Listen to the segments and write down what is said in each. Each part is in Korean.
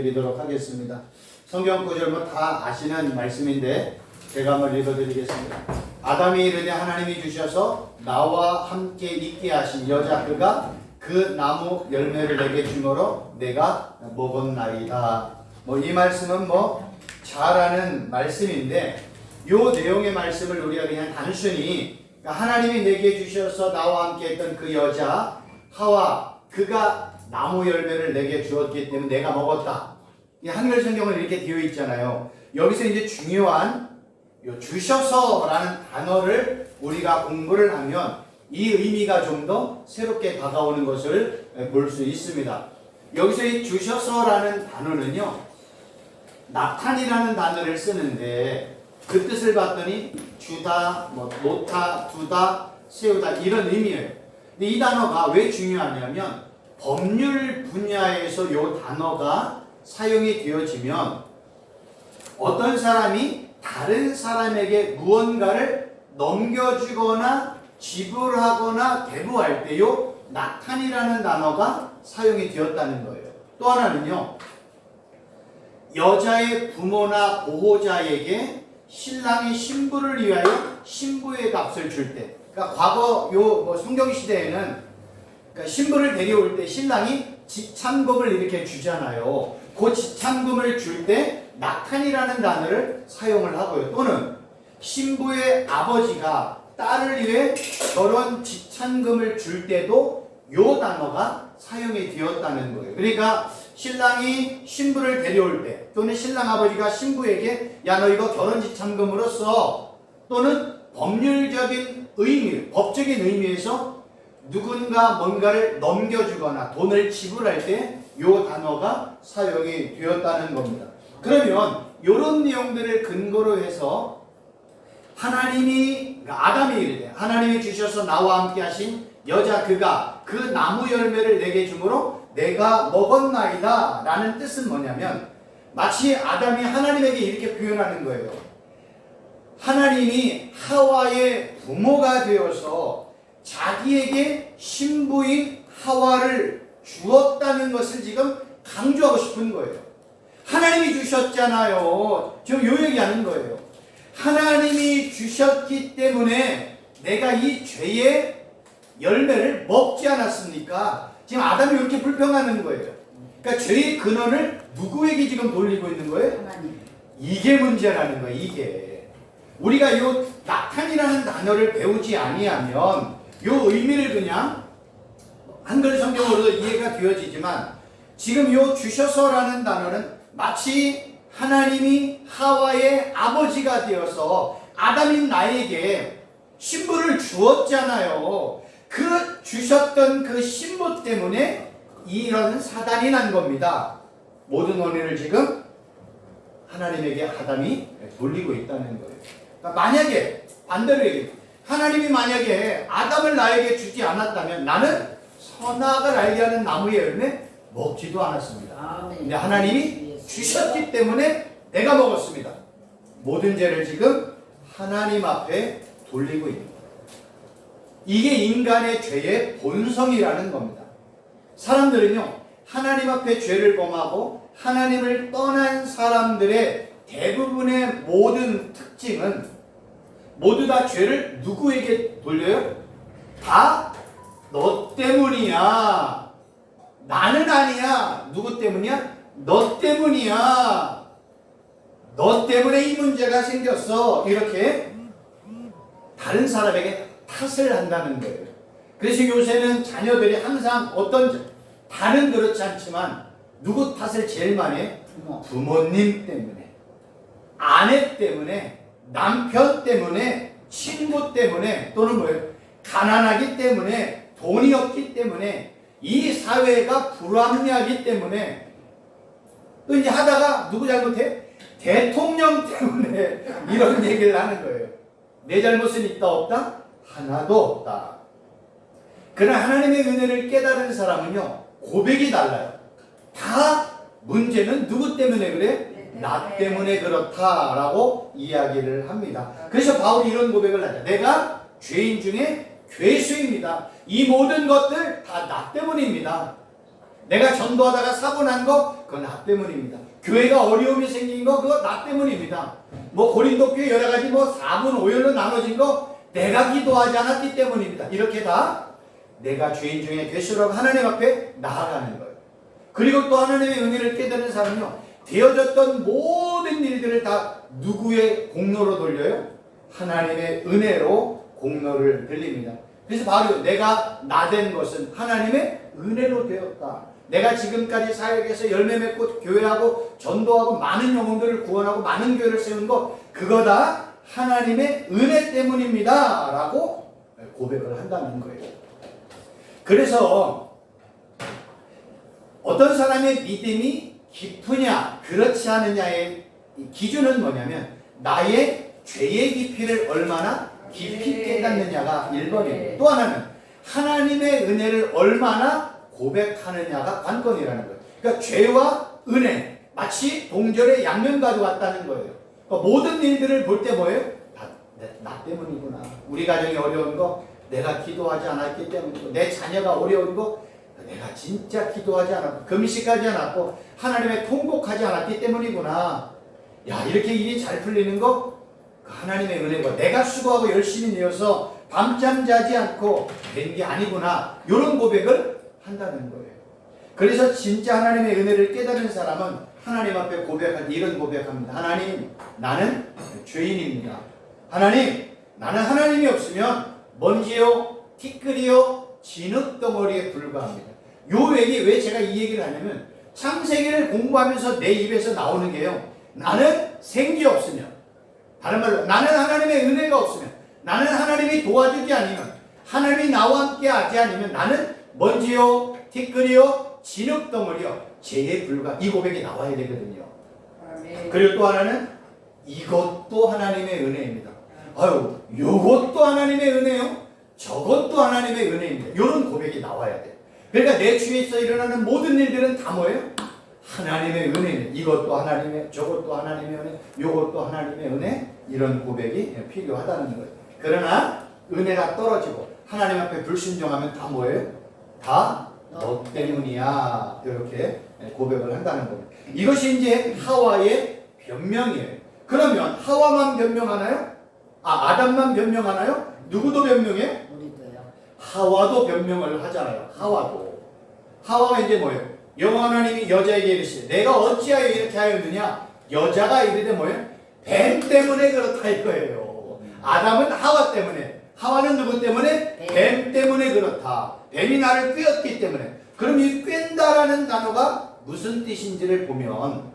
드리도록 하겠습니다. 성경 구절 뭐 다 아시는 말씀인데 제가 한번 읽어드리겠습니다. 아담이 이르되 하나님이 주셔서 나와 함께 있게 하신 여자 그가 그 나무 열매를 내게 주므로 내가 먹었나이다. 이 말씀은 잘 아는 말씀인데 요 내용의 말씀을 우리가 그냥 단순히 하나님이 내게 주셔서 나와 함께 했던 그 여자 하와 그가 나무 열매를 내게 주었기 때문에 내가 먹었다. 이 한글 성경은 이렇게 되어 있잖아요. 여기서 이제 중요한 요 주셔서라는 단어를 우리가 공부를 하면 이 의미가 좀 더 새롭게 다가오는 것을 볼 수 있습니다. 여기서 이 주셔서라는 단어는요, 나탄이라는 단어를 쓰는데 그 뜻을 봤더니 주다, 놓다, 두다, 세우다 이런 의미예요. 근데 이 단어가 왜 중요하냐면 법률 분야에서 이 단어가 사용이 되어지면 어떤 사람이 다른 사람에게 무언가를 넘겨주거나 지불하거나 대부할 때 요 나탄이라는 단어가 사용이 되었다는 거예요. 또 하나는요, 여자의 부모나 보호자에게 신랑이 신부를 위하여 신부의 값을 줄 때, 그러니까 과거 요 성경 시대에는 신부를 데려올 때 신랑이 지참금을 이렇게 주잖아요. 그 지참금을 줄 때 나탄이라는 단어를 사용을 하고요. 또는 신부의 아버지가 딸을 위해 결혼 지참금을 줄 때도 요 단어가 사용이 되었다는 거예요. 그러니까 신랑이 신부를 데려올 때 또는 신랑 아버지가 신부에게 야 너 이거 결혼 지참금으로 써, 또는 법률적인 의미, 법적인 의미에서 누군가 뭔가를 넘겨주거나 돈을 지불할 때 이 단어가 사용이 되었다는 겁니다. 그러면 이런 내용들을 근거로 해서 하나님이, 아담이 이르되 하나님이 주셔서 나와 함께 하신 여자 그가 그 나무 열매를 내게 주므로 내가 먹었나이다 라는 뜻은 뭐냐면 마치 아담이 하나님에게 이렇게 표현하는 거예요. 하나님이 하와의 부모가 되어서 자기에게 신부인 하와를 주었다는 것을 지금 강조하고 싶은 거예요. 하나님이 주셨잖아요. 지금 요 얘기하는 거예요. 하나님이 주셨기 때문에 내가 이 죄의 열매를 먹지 않았습니까? 지금 아담이 이렇게 불평하는 거예요. 그러니까 죄의 근원을 누구에게 지금 돌리고 있는 거예요? 하나님. 이게 문제라는 거예요. 이게 우리가 요 나탄이라는 단어를 배우지 아니하면 요 의미를 그냥 한글 성경으로도 이해가 되어지지만 지금 요 주셔서라는 단어는 마치 하나님이 하와의 아버지가 되어서 아담인 나에게 신부를 주었잖아요. 그 주셨던 그 신부 때문에 이런 사단이 난 겁니다. 모든 원인을 지금 하나님에게 아담이 돌리고 있다는 거예요. 그러니까 만약에 반대로 얘기해요. 하나님이 만약에 아담을 나에게 주지 않았다면 나는 선악을 알게 하는 나무의 열매 먹지도 않았습니다. 근데 하나님이 주셨기 때문에 내가 먹었습니다. 모든 죄를 지금 하나님 앞에 돌리고 있는 거예요. 이게 인간의 죄의 본성이라는 겁니다. 사람들은요, 하나님 앞에 죄를 범하고 하나님을 떠난 사람들의 대부분의 모든 특징은 모두 다 죄를 누구에게 돌려요? 다 너 때문이야. 나는 아니야. 누구 때문이야? 너 때문이야. 너 때문에 이 문제가 생겼어. 이렇게 다른 사람에게 탓을 한다는 거예요. 그래서 요새는 자녀들이 항상 다는 그렇지 않지만 누구 탓을 제일 많이 해? 부모님 때문에, 아내 때문에, 남편 때문에, 친구 때문에, 또는 뭐예요? 가난하기 때문에, 돈이 없기 때문에, 이 사회가 불합리하기 때문에, 또 이제 하다가 누구 잘못해? 대통령 때문에 이런 얘기를 하는 거예요. 내 잘못은 있다 없다? 하나도 없다. 그러나 하나님의 은혜를 깨달은 사람은요, 고백이 달라요. 다 문제는 누구 때문에 그래? 나 때문에 그렇다라고 이야기를 합니다. 그래서 바울이 이런 고백을 하죠. 내가 죄인 중에 괴수입니다. 이 모든 것들 다 나 때문입니다. 내가 전도하다가 사고 난 거 그건 나 때문입니다. 교회가 어려움이 생긴 거 그거 나 때문입니다. 뭐 고린도 교회 여러 가지 뭐 4분 5열로 나눠진 거 내가 기도하지 않았기 때문입니다. 이렇게 다 내가 죄인 중에 괴수라고 하나님 앞에 나아가는 거예요. 그리고 또 하나님의 은혜를 깨닫는 사람은요, 되어졌던 모든 일들을 다 누구의 공로로 돌려요? 하나님의 은혜로 공로를 돌립니다. 그래서 바로 내가 나된 것은 하나님의 은혜로 되었다. 내가 지금까지 사역에서 열매 맺고 교회하고 전도하고 많은 영혼들을 구원하고 많은 교회를 세운 거 그거 다 하나님의 은혜 때문입니다 라고 고백을 한다는 거예요. 그래서 어떤 사람의 믿음이 깊으냐 그렇지 않느냐의 기준은 뭐냐면 나의 죄의 깊이를 얼마나 깊이 깨닫느냐가 1번이에요. 또 하나는 하나님의 은혜를 얼마나 고백하느냐가 관건이라는 거예요. 그러니까 죄와 은혜 마치 동절의 양면과도 같다는 거예요. 그러니까 모든 일들을 볼 때 뭐예요? 나 때문이구나. 우리 가정이 어려운 거 내가 기도하지 않았기 때문이고, 내 자녀가 어려운 거 내가 진짜 기도하지 않았고 금식하지 않았고 하나님의 통곡하지 않았기 때문이구나. 야, 이렇게 일이 잘 풀리는 거 하나님의 은혜고 내가 수고하고 열심히 내어서 밤잠 자지 않고 된 게 아니구나. 이런 고백을 한다는 거예요. 그래서 진짜 하나님의 은혜를 깨달은 사람은 하나님 앞에 고백한 이런 고백합니다. 하나님, 나는 죄인입니다. 하나님, 나는 하나님이 없으면 먼지요, 티끌이요, 진흙덩어리에 불과합니다. 요 얘기 왜 제가 이 얘기를 하냐면 창세기를 공부하면서 내 입에서 나오는 게요, 나는 생기 없으면, 다른 말로 나는 하나님의 은혜가 없으면, 나는 하나님이 도와주지 않으면, 하나님이 나와 함께 하지 않으면 나는 먼지요, 티끌이요, 진흙덩어리요, 죄에 불과. 이 고백이 나와야 되거든요. 그리고 또 하나는 이것도 하나님의 은혜입니다. 아유, 요것도 하나님의 은혜요, 저것도 하나님의 은혜입니다. 이런 고백이 나와야 돼요. 그러니까 내 주위에서 일어나는 모든 일들은 다 뭐예요? 하나님의 은혜입니다. 이것도 하나님의, 저것도 하나님의 은혜, 요것도 하나님의 은혜. 이런 고백이 필요하다는 거예요. 그러나 은혜가 떨어지고 하나님 앞에 불순종하면 다 뭐예요? 다 너 때문이야. 이렇게 고백을 한다는 겁니다. 이것이 이제 하와의 변명이에요. 그러면 하와만 변명하나요? 아담만 변명하나요? 누구도 변명해요? 우리도요. 하와도 변명을 하잖아요. 하와가 이제 뭐예요? 여호와 하나님이 여자에게 이르시되 내가 어찌하여 이렇게 하였느냐? 여자가 이르되 뭐예요? 뱀 때문에 그렇다 이거예요. 아담은 하와 때문에, 하와는 누구 때문에? 뱀 때문에 그렇다. 뱀이 나를 꿰었기 때문에. 그럼 이 꿰다라는 단어가 무슨 뜻인지를 보면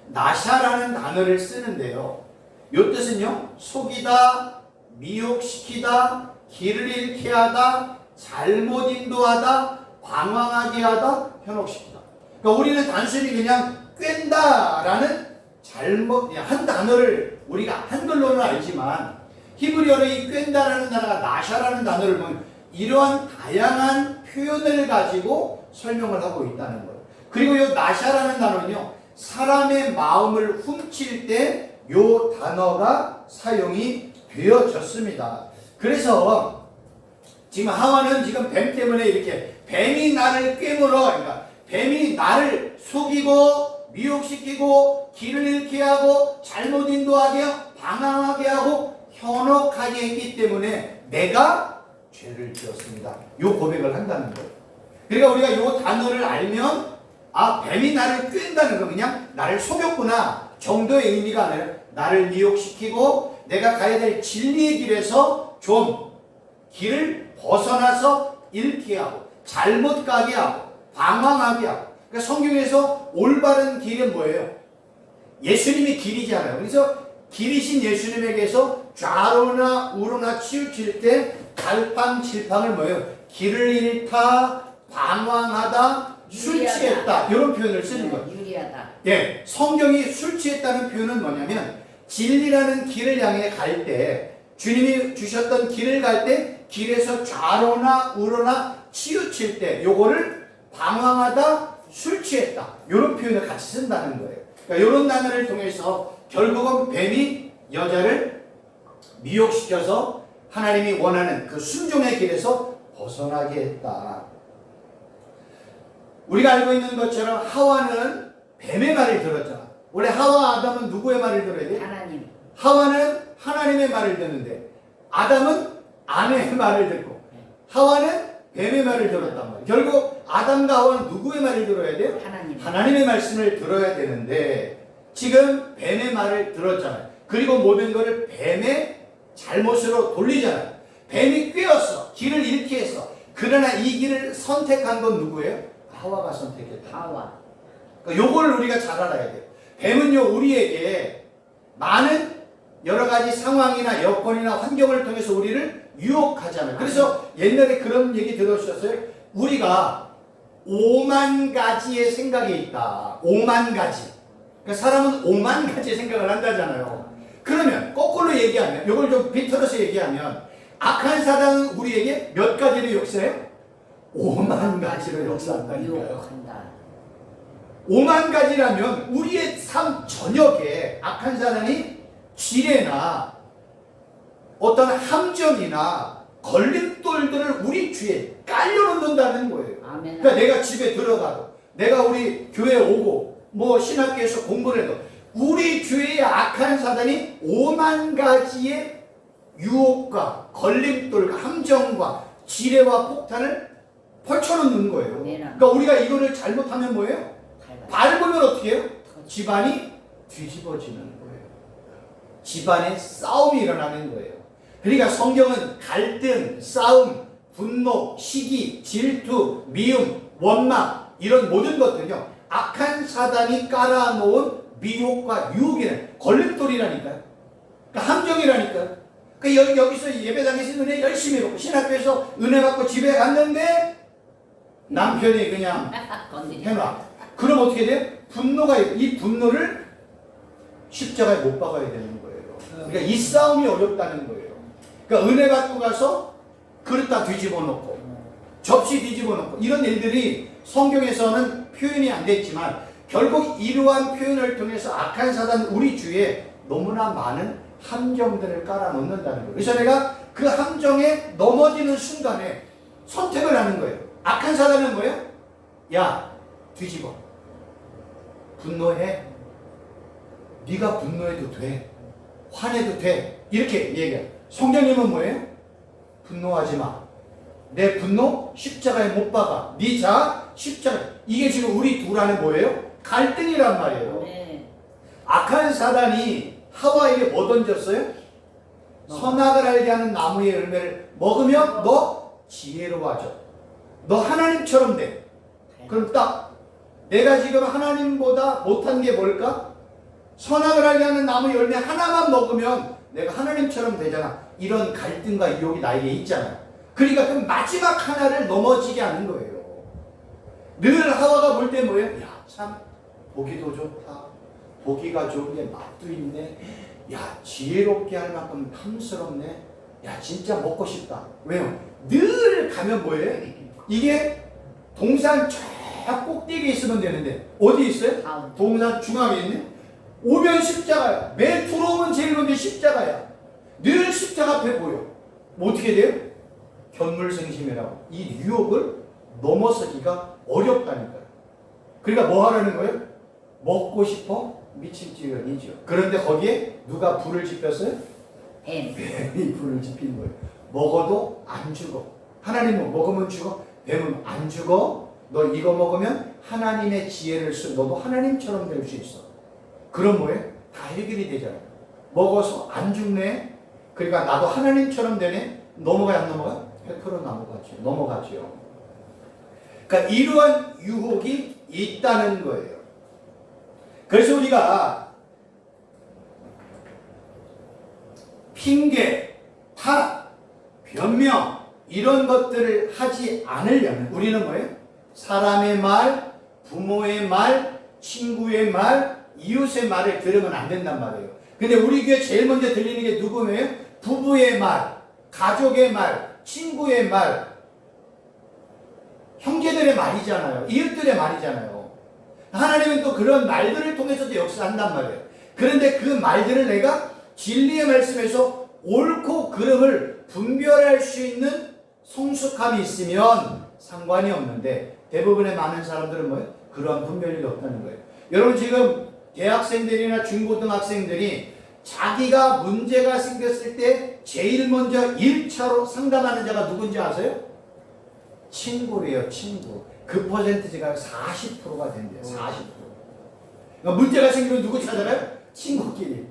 나샤라는 단어를 쓰는데요, 요 뜻은요, 속이다, 미혹시키다, 길을 잃게 하다, 잘못 인도하다, 방황하게 하다, 현혹시키다. 그러니까 우리는 단순히 그냥 꿰다라는 잘못 한 단어를 우리가 한글로는 알지만 히브리어로 이 꿰다라는 단어가 나샤라는 단어를 보면 이러한 다양한 표현을 가지고 설명을 하고 있다는 거예요. 그리고 이 나샤라는 단어는요, 사람의 마음을 훔칠 때 이 단어가 사용이 되어졌습니다. 그래서 지금 하와는 지금 뱀 때문에 이렇게 뱀이 나를 꿰물어, 그러니까 뱀이 나를 속이고 미혹시키고 길을 잃게 하고 잘못 인도하게 하고 방황하게 하고 현혹하게 했기 때문에 내가 죄를 지었습니다. 이 고백을 한다는 거예요. 그러니까 우리가 이 단어를 알면 뱀이 나를 꿰는다는 거, 그냥 나를 속였구나 정도의 의미가 아니라 나를 미혹시키고 내가 가야 될 진리의 길에서 좀 길을 벗어나서 잃게 하고 잘못 가게 하고 방황하게 하고. 그러니까 성경에서 올바른 길은 뭐예요? 예수님이 길이잖아요. 그래서 길이신 예수님에게서 좌로나 우로나 치우칠 때 갈팡질팡을 뭐예요? 길을 잃다, 방황하다, 술 취했다, 이런 표현을 쓰는 거예요. 유리하다. 예, 성경이 술 취했다는 표현은 뭐냐면 진리라는 길을 향해 갈 때, 주님이 주셨던 길을 갈 때 길에서 좌로나 우로나 치우칠 때 요거를 방황하다, 술 취했다, 이런 표현을 같이 쓴다는 거예요. 그러니까 이런 단어를 통해서 결국은 뱀이 여자를 미혹시켜서 하나님이 원하는 그 순종의 길에서 벗어나게 했다. 우리가 알고 있는 것처럼 하와는 뱀의 말을 들었잖아. 원래 하와 아담은 누구의 말을 들어야 돼? 하나님. 하와는 하나님의 말을 듣는데 아담은 아내의 말을 듣고 하와는 뱀의 말을 들었단 말이야. 결국 아담과 하와는 누구의 말을 들어야 돼요? 하나님. 하나님의 말씀을 들어야 되는데 지금 뱀의 말을 들었잖아요. 그리고 모든 것을 뱀의 잘못으로 돌리잖아요. 뱀이 꿰었어. 길을 잃게 했어. 그러나 이 길을 선택한 건 누구예요? 하와가 선택했다. 하와. 그러니까 요걸 우리가 잘 알아야 돼요. 뱀은요, 우리에게 많은 여러 가지 상황이나 여건이나 환경을 통해서 우리를 유혹하잖아요. 그래서 옛날에 그런 얘기 들으셨어요? 우리가 5만 가지의 생각이 있다. 5만 가지. 그러니까 사람은 5만 가지의 생각을 한다잖아요. 그러면 거꾸로 얘기하면, 이걸 좀 비틀어서 얘기하면 악한 사단은 우리에게 몇 가지를 역사해요? 5만 가지를 역사한다니까요. 유혹한다. 5만 가지라면 우리의 삶 전역에 악한 사단이 지뢰나 어떤 함정이나 걸림돌들을 우리 뒤에 깔려놓는다는 거예요. 아멘. 그러니까 내가 집에 들어가도, 내가 우리 교회에 오고, 뭐 신학교에서 공부를 해도 우리 뒤에 악한 사단이 5만 가지의 유혹과 걸림돌과 함정과 지뢰와 폭탄을 펼쳐놓는 거예요. 그러니까 우리가 이거를 잘못하면 뭐예요? 밟으면 어떻게 해요? 집안이 뒤집어지는 거예요. 집안에 싸움이 일어나는 거예요. 그러니까 성경은 갈등, 싸움, 분노, 시기, 질투, 미움, 원망 이런 모든 것들은요 악한 사단이 깔아놓은 미혹과 유혹이라는 걸림돌이라니까요. 그러니까 함정이라니까요. 그러니까 여기서 예배당에서 은혜 열심히 받고 신학교에서 은혜 받고 집에 갔는데 남편이 그냥 해놔. 그럼 어떻게 돼요? 분노가 이 분노를 십자가에 못 박아야 되는 거예요. 그러니까 이 싸움이 어렵다는 거예요. 그러니까 은혜 받고 가서 그릇 다 뒤집어 놓고 접시 뒤집어 놓고 이런 일들이 성경에서는 표현이 안 됐지만 결국 이러한 표현을 통해서 악한 사단 우리 주위에 너무나 많은 함정들을 깔아 놓는다는 거예요. 그래서 내가 그 함정에 넘어지는 순간에 선택을 하는 거예요. 악한 사단은 뭐예요? 야, 뒤집어. 분노해. 네가 분노해도 돼. 화내도 돼. 이렇게 얘기해요. 성경님은 뭐예요? 분노하지 마. 내 분노 십자가에 못 박아. 네 자아 십자가. 이게 지금 우리 둘 안에 뭐예요? 갈등이란 말이에요. 네. 악한 사단이 하와에게 뭐 던졌어요? 선악을 알게 하는 나무의 열매를 먹으면 너 지혜로워져. 너 하나님처럼 돼. 그럼 딱 내가 지금 하나님보다 못한 게 뭘까? 선악을 알게 하는 나무 열매 하나만 먹으면 내가 하나님처럼 되잖아. 이런 갈등과 유혹이 나에게 있잖아요. 그러니까 그 마지막 하나를 넘어지게 하는 거예요. 늘 하와가 볼 때 뭐예요? 야, 참 보기도 좋다. 보기가 좋은 게 맛도 있네. 야, 지혜롭게 할 만큼 탐스럽네. 야, 진짜 먹고 싶다. 왜요? 늘 가면 뭐예요? 이게 동산 저 꼭대기에 있으면 되는데 어디 있어요? 동산 중앙에 있네. 오면 십자가야. 매일 들어오면 제일 먼저 십자가야. 늘 십자가 앞에 보여. 뭐 어떻게 돼요? 견물생심이라고. 이 유혹을 넘어서기가 어렵다니까요. 그러니까 뭐 하라는 거예요? 먹고 싶어? 미칠 지경이죠. 그런데 거기에 누가 불을 지폈어요? 뱀이 불을 지핀 거예요. 먹어도 안 죽어. 하나님은 먹으면 죽어. 뱀은 안 죽어. 너 이거 먹으면 하나님의 지혜를 쓰고 너도 하나님처럼 될 수 있어. 그럼 뭐예요? 다 해결이 되잖아요. 먹어서 안 죽네. 그러니까 나도 하나님처럼 되네. 넘어가야 안 넘어가? 100% 넘어가죠. 넘어가죠. 그러니까 이러한 유혹이 있다는 거예요. 그래서 우리가 핑계, 탓, 변명 이런 것들을 하지 않으려면 우리는 뭐예요? 사람의 말, 부모의 말, 친구의 말, 이웃의 말을 들으면 안 된단 말이에요. 근데 우리 교회 제일 먼저 들리는 게 누구예요? 부부의 말, 가족의 말, 친구의 말, 형제들의 말이잖아요. 이웃들의 말이잖아요. 하나님은 또 그런 말들을 통해서도 역사한단 말이에요. 그런데 그 말들을 내가 진리의 말씀에서 옳고 그름을 분별할 수 있는 성숙함이 있으면 상관이 없는데 대부분의 많은 사람들은 뭐예요? 그러한 분별력이 없다는 거예요. 여러분 지금 대학생들이나 중고등학생들이 자기가 문제가 생겼을 때 제일 먼저 1차로 상담하는 자가 누군지 아세요? 친구래요, 친구. 그 퍼센트가 40%가 된대요, 40%. 그러니까 문제가 생기면 누구 찾아가요? 친구끼리.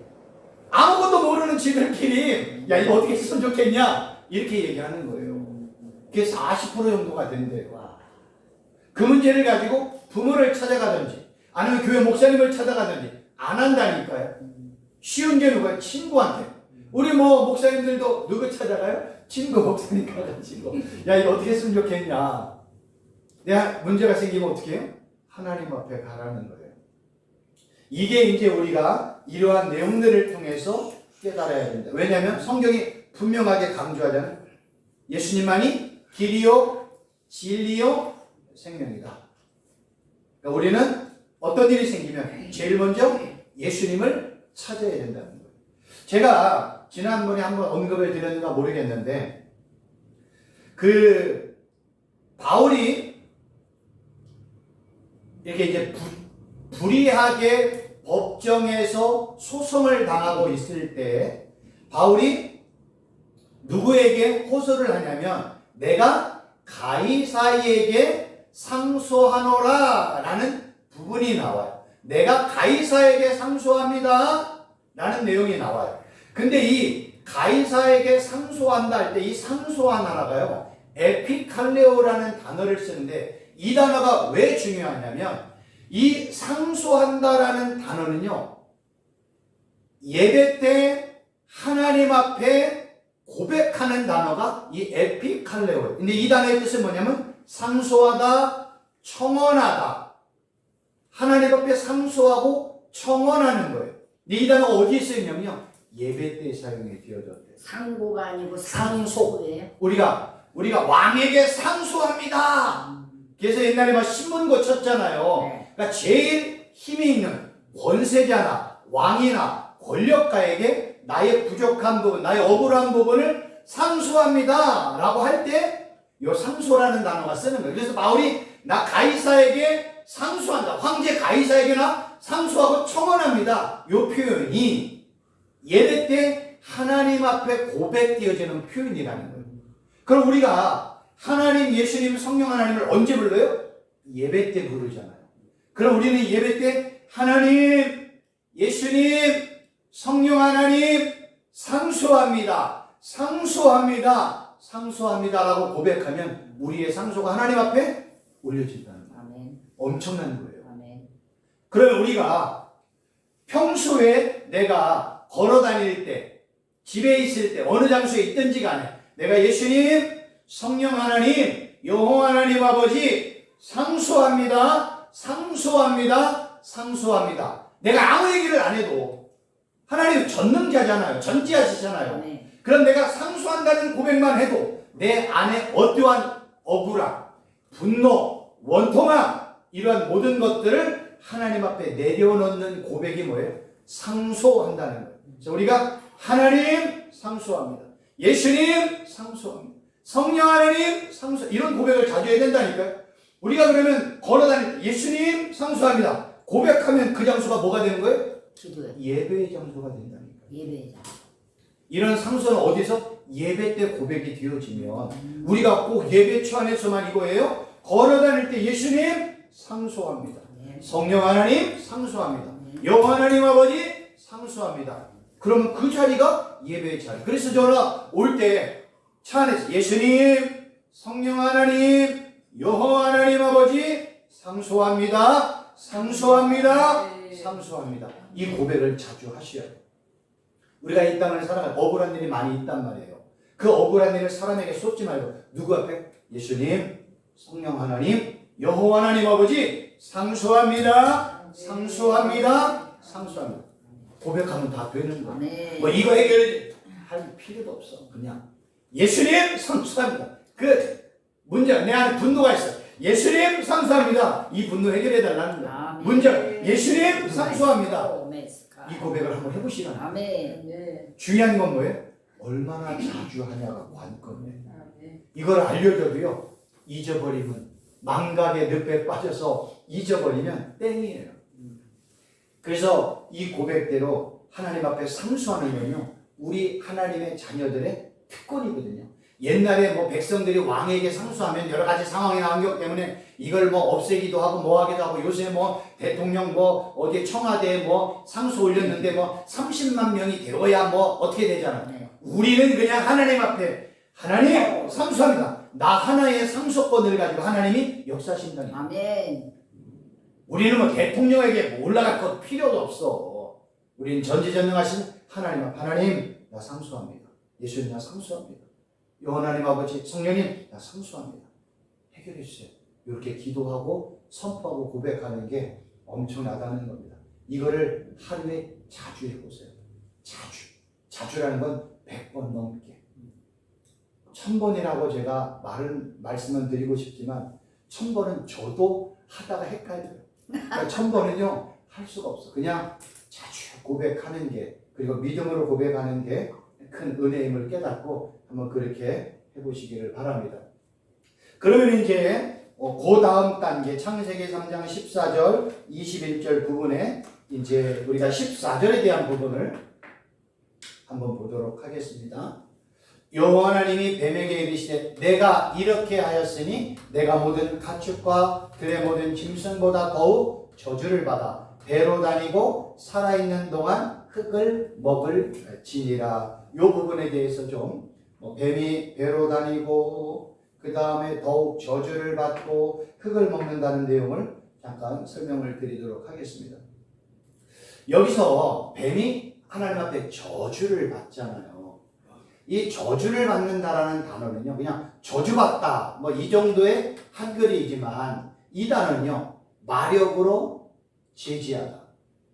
아무것도 모르는 친구끼리, 야, 이거 어떻게 했으면 좋겠냐? 이렇게 얘기하는 거예요. 그게 40% 정도가 된대요. 그 문제를 가지고 부모를 찾아가든지, 아니면 교회 목사님을 찾아가든지, 안 한다니까요. 쉬운 게 누구예요? 친구한테. 우리 뭐 목사님들도 누구 찾아가요? 친구 목사님 가가지고 야 이거 어떻게 했으면 좋겠냐. 내가 문제가 생기면 어떻게 해요? 하나님 앞에 가라는 거예요. 이게 이제 우리가 이러한 내용들을 통해서 깨달아야 된다. 왜냐하면 성경이 분명하게 강조하잖아요. 예수님만이 길이요 진리요 생명이다. 그러니까 우리는 어떤 일이 생기면 제일 먼저 예수님을 찾아야 된다는 거예요. 제가 지난번에 한번 언급을 드렸는가 모르겠는데, 그 바울이 이렇게 이제 불의하게 법정에서 소송을 당하고 있을 때 바울이 누구에게 호소를 하냐면 내가 가이사에게 상소하노라 라는 부분이 나와요. 내가 가이사에게 상소합니다 라는 내용이 나와요. 근데 이 가이사에게 상소한다 할 때 이 상소하나라가요 에피칼레오라는 단어를 쓰는데, 이 단어가 왜 중요하냐면 이 상소한다라는 단어는요 예배 때 하나님 앞에 고백하는 단어가 이 에피칼레오예요. 근데 이 단어의 뜻은 뭐냐면 상소하다, 청원하다. 하나님 앞에 상소하고 청원하는 거예요. 근데 이 단어가 어디에 쓰이냐면요 예배 때 사용이 되어졌대요. 상고가 아니고 상소예요. 우리가 왕에게 상소합니다. 그래서 옛날에 막 신문 고쳤잖아요. 네. 그러니까 제일 힘이 있는 권세자나 왕이나 권력가에게 나의 부족한 부분, 나의 억울한 부분을 상소합니다 라고 할 때 이 상소라는 단어가 쓰는 거예요. 그래서 바울이 나 가이사에게 상소한다, 황제 가이사에게나 상소하고 청원합니다, 이 표현이 예배 때 하나님 앞에 고백되어지는 표현이라는 거예요. 그럼 우리가 하나님, 예수님, 성령 하나님을 언제 불러요? 예배 때 부르잖아요. 그럼 우리는 예배 때 하나님, 예수님, 성령 하나님 상소합니다, 상소합니다, 상소합니다라고 고백하면 우리의 상소가 하나님 앞에 올려진다는 거예요. 아멘. 엄청난 거예요. 아멘. 그러면 우리가 평소에 내가 걸어 다닐 때, 집에 있을 때, 어느 장소에 있든지 간에 내가 예수님, 성령 하나님, 여호와 하나님 아버지 상소합니다, 상소합니다, 상소합니다. 내가 아무 얘기를 안 해도 하나님 전능자잖아요. 전지하시잖아요. 네. 그럼 내가 상소한다는 고백만 해도 내 안에 어떠한 억울함, 분노, 원통함, 이러한 모든 것들을 하나님 앞에 내려놓는 고백이 뭐예요? 상소한다는 거예요. 그래서 우리가 하나님 상소합니다, 예수님 상소합니다, 성령 하나님 상소, 이런 고백을 자주 해야 된다니까요. 우리가 그러면 걸어다닐 때 예수님 상소합니다 고백하면 그 장소가 뭐가 되는 거예요? 기도요. 예배의 장소가 된다니까요. 예배자. 이런 상소는 어디서? 예배 때 고백이 되어지면 우리가 꼭 예배처 안에서만 이거예요. 걸어다닐 때 예수님 상소합니다, 성령 하나님 상소합니다, 여호와 하나님 아버지 상소합니다. 그러면 그 자리가 예배의 자리. 그래서 저는 올 때 차 안에서 예수님, 성령 하나님, 여호와 하나님 아버지 상소합니다, 상소합니다, 상소합니다. 이 고백을 자주 하셔야 돼요. 우리가 이 땅을 살아갈 억울한 일이 많이 있단 말이에요. 그 억울한 일을 사람에게 쏟지 말고 누구 앞에? 예수님, 성령 하나님, 여호와 하나님 아버지 상소합니다, 상소합니다, 상소합니다. 고백하면 다 되는 거예요. 네. 뭐 이거 해결할 필요도 없어. 그냥 예수님 상소합니다. 그 문제, 내 안에 분노가 있어. 예수님 상소합니다. 이 분노 해결해 달라는 거야. 문제, 예수님 상소합니다. 이 고백을 한번 해보시라는 거예요. 아멘. 중요한 건 뭐예요? 얼마나 자주 하냐가 관건이에요. 이걸 알려줘도요 잊어버리면 망각의 늪에 빠져서 잊어버리면 땡이에요. 그래서 이 고백대로 하나님 앞에 상수하는 건요, 우리 하나님의 자녀들의 특권이거든요. 옛날에 뭐 백성들이 왕에게 상수하면 여러 가지 상황이나 환경 때문에 이걸 뭐 없애기도 하고 뭐 하기도 하고, 요새 뭐 대통령 뭐 어디 청와대에 뭐 상수 올렸는데 뭐 30만 명이 되어야 뭐 어떻게 되잖아요. 우리는 그냥 하나님 앞에 하나님 상수합니다. 나 하나의 상수권을 가지고 하나님이 역사하신다니. 아멘. 우리는 뭐 대통령에게 뭐 올라갈 것 필요도 없어. 우리는 전지전능하신 하나님 앞, 하나님 나 상수합니다. 예수님 나 상수합니다. 하나님 아버지 성령님 나 상수합니다. 해결해 주세요. 이렇게 기도하고 선포하고 고백하는 게 엄청나다는 겁니다. 이거를 하루에 자주 해보세요. 자주라는 건 100번 넘게. 1000번이라고 제가 말씀을 드리고 싶지만 1000번은 저도 하다가 헷갈려요. 그러니까 1000번은요 할 수가 없어. 그냥 자주 고백하는 게, 그리고 믿음으로 고백하는 게 큰 은혜임을 깨닫고 한번 그렇게 해보시기를 바랍니다. 그러면 이제 그 다음 단계 창세기 3장 14절 21절 부분에 이제 우리가 14절에 대한 부분을 한번 보도록 하겠습니다. 여호와 하나님이 뱀에게 이르시되 내가 이렇게 하였으니 내가 모든 가축과 들의 모든 짐승보다 더욱 저주를 받아 배로 다니고 살아있는 동안 흙을 먹을지니라. 이 부분에 대해서 좀 뱀이 배로 다니고 그 다음에 더욱 저주를 받고 흙을 먹는다는 내용을 잠깐 설명을 드리도록 하겠습니다. 여기서 뱀이 하나님 앞에 저주를 받잖아요. 이 저주를 받는다라는 단어는요, 그냥 저주받다 뭐 이 정도의 한글이지만 이 단어는요, 마력으로 제지하다,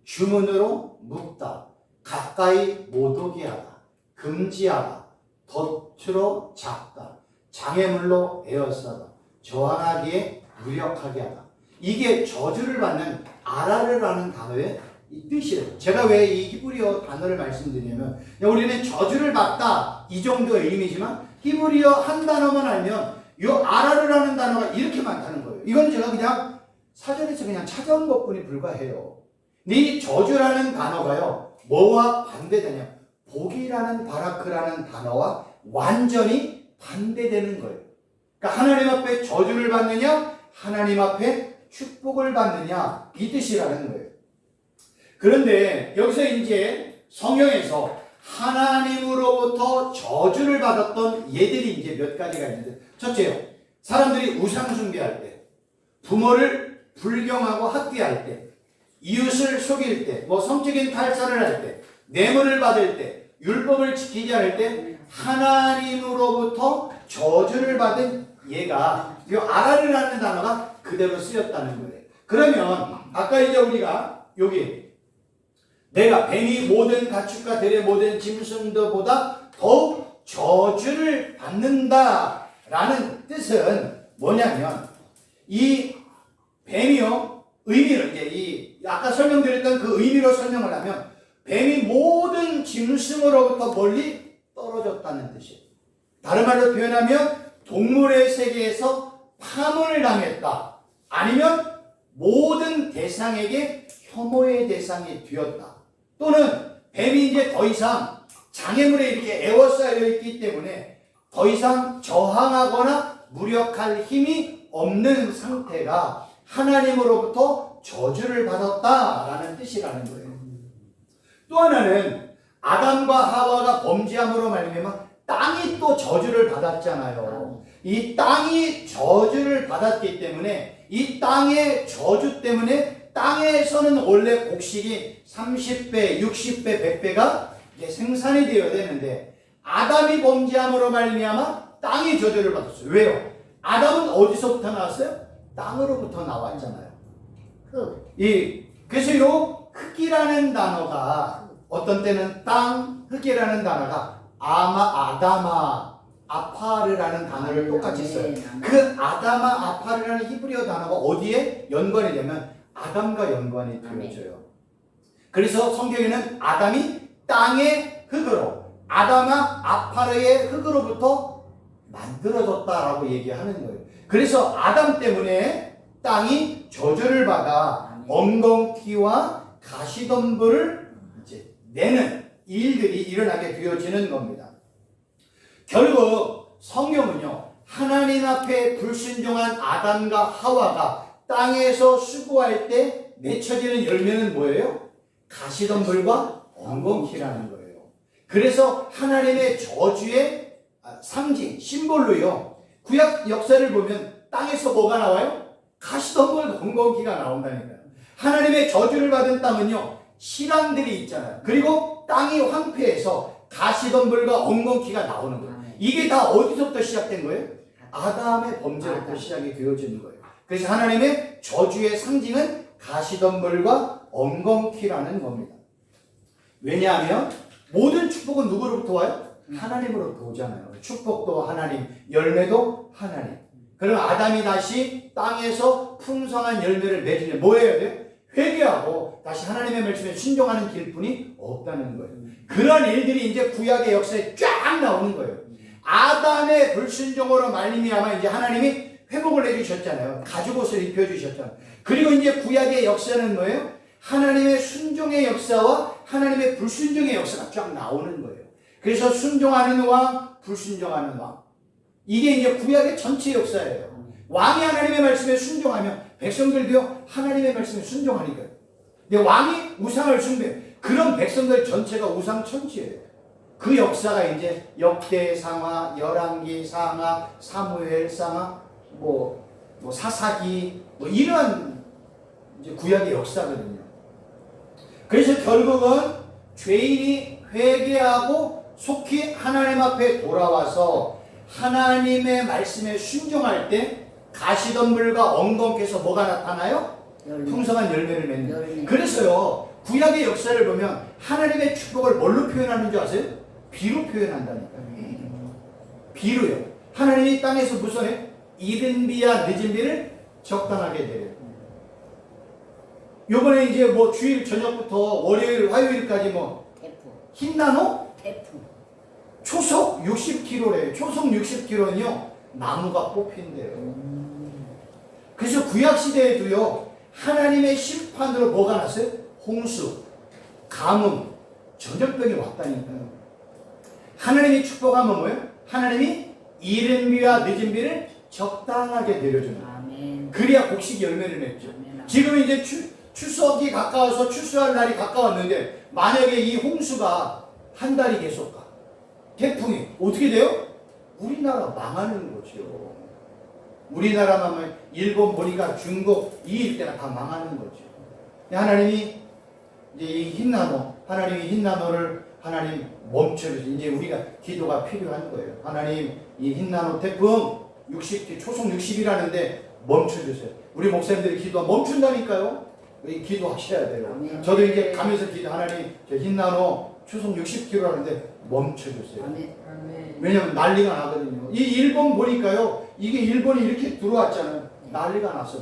주문으로 묶다, 가까이 못 오게 하다, 금지하다, 덫으로 잡다, 장애물로 에워싸다, 저항하기에 무력하게 하다. 이게 저주를 받는 아라르라는 단어의 이 뜻이에요. 제가 왜 이 히브리어 단어를 말씀드리냐면, 우리는 저주를 받다 이 정도의 의미지만 히브리어 한 단어만 알면 이 아라르라는 단어가 이렇게 많다는 거예요. 이건 제가 그냥 사전에서 그냥 찾아온 것뿐이 불과해요. 근데 이 저주라는 단어가요, 뭐와 반대되냐? 복이라는 바라크라는 단어와 완전히 반대되는 거예요. 그러니까 하나님 앞에 저주를 받느냐, 하나님 앞에 축복을 받느냐, 이 뜻이라는 거예요. 그런데 여기서 이제 성경에서 하나님으로부터 저주를 받았던 예들이 이제 몇 가지가 있는데, 첫째요, 사람들이 우상 숭배할 때, 부모를 불경하고 학대할 때, 이웃을 속일 때, 뭐 성적인 탈사를 할 때, 뇌물을 받을 때, 율법을 지키지 않을 때 하나님으로부터 저주를 받은 예가 이 아라르라는 단어가 그대로 쓰였다는 거예요. 그러면 아까 이제 우리가 여기 내가 뱀이 모든 가축과 들의 모든 짐승들보다 더욱 저주를 받는다라는 뜻은 뭐냐면, 이 뱀이요, 의미를 이제 이 아까 설명드렸던 그 의미로 설명을 하면 뱀이 모든 짐승으로부터 멀리 떨어졌다는 뜻이에요. 다른 말로 표현하면 동물의 세계에서 파문을 당했다, 아니면 모든 대상에게 혐오의 대상이 되었다, 또는 뱀이 이제 더 이상 장애물에 이렇게 에워싸여 있기 때문에 더 이상 저항하거나 무력할 힘이 없는 상태가 하나님으로부터 저주를 받았다라는 뜻이라는 거예요. 또 하나는 아담과 하와가 범죄함으로 말미암아 땅이 또 저주를 받았잖아요. 이 땅이 저주를 받았기 때문에 이 땅의 저주 때문에 땅에서는 원래 곡식이 30배, 60배, 100배가 생산이 되어야 되는데 아담이 범죄함으로 말미암아 땅이 저주를 받았어요. 왜요? 아담은 어디서부터 나왔어요? 땅으로부터 나왔잖아요. 그래서 이 흙이라는 단어가 어떤 때는 땅, 흙이라는 단어가 아다마, 아파르라는 단어를 똑같이 써요. 그 아다마, 아파르라는 히브리어 단어가 어디에 연관이 되면 아담과 연관이 되어져요. 그래서 성경에는 아담이 땅의 흙으로, 아다마, 아파르의 흙으로부터 만들어졌다라고 얘기하는 거예요. 그래서 아담 때문에 땅이 저주를 받아 엉겅퀴와 가시덤불을 이제 내는 일들이 일어나게 되어지는 겁니다. 결국 성경은요, 하나님 앞에 불순종한 아담과 하와가 땅에서 수고할 때 맺혀지는 열매는 뭐예요? 가시덤불과 엉겅퀴라는 거예요. 그래서 하나님의 저주의 상징, 심볼로요, 구약 역사를 보면 땅에서 뭐가 나와요? 가시덤불, 엉겅퀴가 나온다니까요. 하나님의 저주를 받은 땅은요, 신앙들이 있잖아요. 그리고 땅이 황폐해서 가시덤불과 엉겅퀴가 나오는 거예요. 이게 다 어디서부터 시작된 거예요? 아담의 범죄로부터 시작이 되어지는 거예요. 그래서 하나님의 저주의 상징은 가시덤불과 엉겅퀴라는 겁니다. 왜냐하면 모든 축복은 누구로부터 와요? 하나님으로부터 오잖아요. 축복도 하나님, 열매도 하나님. 그럼 아담이 다시 땅에서 풍성한 열매를 맺으면 뭐 해야 돼요? 회개하고 다시 하나님의 말씀에 순종하는 길뿐이 없다는 거예요. 그런 일들이 이제 구약의 역사에 쫙 나오는 거예요. 아담의 불순종으로 말미암아 이제 하나님이 회복을 해주셨잖아요. 가죽옷을 입혀주셨잖아요. 그리고 이제 구약의 역사는 뭐예요? 하나님의 순종의 역사와 하나님의 불순종의 역사가 쫙 나오는 거예요. 그래서 순종하는 왕, 불순종하는 왕. 이게 이제 구약의 전체 역사예요. 왕이 하나님의 말씀에 순종하면 백성들도요, 하나님의 말씀에 순종하니까요. 근데 왕이 우상을 숭배해요. 그런 백성들 전체가 우상천지예요. 그 역사가 이제 역대상하, 열왕기상하, 사무엘상하, 사사기, 이런 이제 구약의 역사거든요. 그래서 결국은 죄인이 회개하고 속히 하나님 앞에 돌아와서 하나님의 말씀에 순종할 때 가시덤불과 엉겅퀴에서 뭐가 나타나요? 풍성한 열매를 맺는. 그래서요, 구약의 역사를 보면 하나님의 축복을 뭘로 표현하는 줄 아세요? 비로 표현한다니까요. 비로요. 하나님이 땅에서 무슨 해? 이른 비와 늦은 비를 적당하게 내려요. 요번에 이제 주일 저녁부터 월요일, 화요일까지 대풍. 흰나노? 대풍. 초속 60km래요. 초속 60km는요, 나무가 뽑힌대요. 그래서 구약시대에도요, 하나님의 심판으로 뭐가 났어요? 홍수, 가뭄, 전염병이 왔다니까요. 하나님이 축복하면 뭐예요? 하나님이 이른 비와 늦은 비를 적당하게 내려주는. 아멘. 그래야 곡식 열매를 맺죠. 아멘. 지금 이제 추석이 가까워서 추수할 날이 가까웠는데 만약에 이 홍수가 한 달이 계속 가, 태풍이 어떻게 돼요? 우리나라 망하는 거죠. 우리나라만 일본, 보니까 중국 이 일대가 다 망하는 거죠. 하나님이 이제 이 흰나노, 하나님이 흰나노를 하나님 멈춰주세요. 이제 우리가 기도가 필요한 거예요. 하나님 이 흰나노 태풍 60, 초속 60이라는데 멈춰주세요. 우리 목사님들이 기도 멈춘다니까요. 기도하셔야 돼요. 아멘. 저도 이제 가면서 기도, 하나님 저 흰나노 초속 60km라는데 멈춰주세요. 아멘. 왜냐면 난리가 나거든요. 이 일본 보니까요, 이게 일본이 이렇게 들어왔잖아요. 난리가 났어요.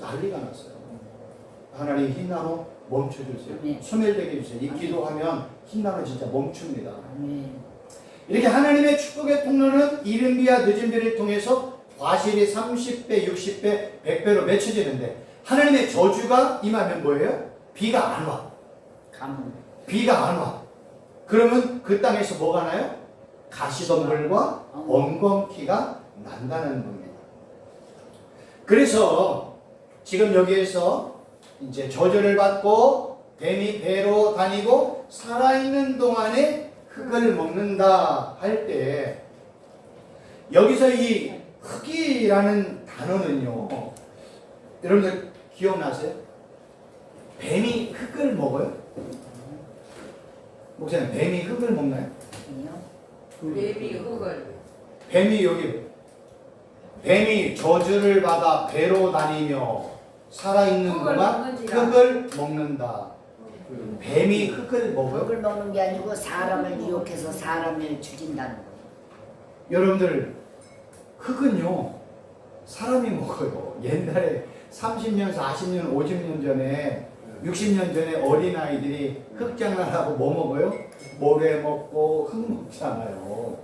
하나님 흰나노 멈춰주세요. 아멘. 소멸되게 해주세요. 이 아멘. 기도하면 흰나노 진짜 멈춥니다. 아멘. 이렇게 하나님의 축복의 통로는 이른 비와 늦은 비를 통해서 과실이 30배, 60배, 100배로 맺혀지는데 하나님의 저주가 임하면 뭐예요? 비가 안 와. 가뭄. 비가 안 와. 그러면 그 땅에서 뭐가 나요? 가시덤불과 엉겅퀴가 난다는 겁니다. 그래서 지금 여기에서 이제 저주를 받고 뱀이 배로 다니고 살아있는 동안에 흙을 먹는다 할 때 여기서 이 흙이라는 단어는요, 여러분들 기억나세요? 뱀이 흙을 먹어요? 목사님, 뱀이 흙을 먹나요? 아니요. 뱀이 흙을. 뱀이 여기, 뱀이 저주를 받아 배로 다니며 살아있는 흙을 동안 먹는지라. 흙을 먹는다. 뱀이 흙을 먹어요? 흙을 먹는 게 아니고 사람을 유혹해서 사람을 죽인다는 거예요. 여러분들, 흙은요, 사람이 먹어요. 옛날에 30년, 40년, 50년 전에, 60년 전에 어린아이들이 흙장난하고 뭐 먹어요? 모래 먹고 흙 먹잖아요.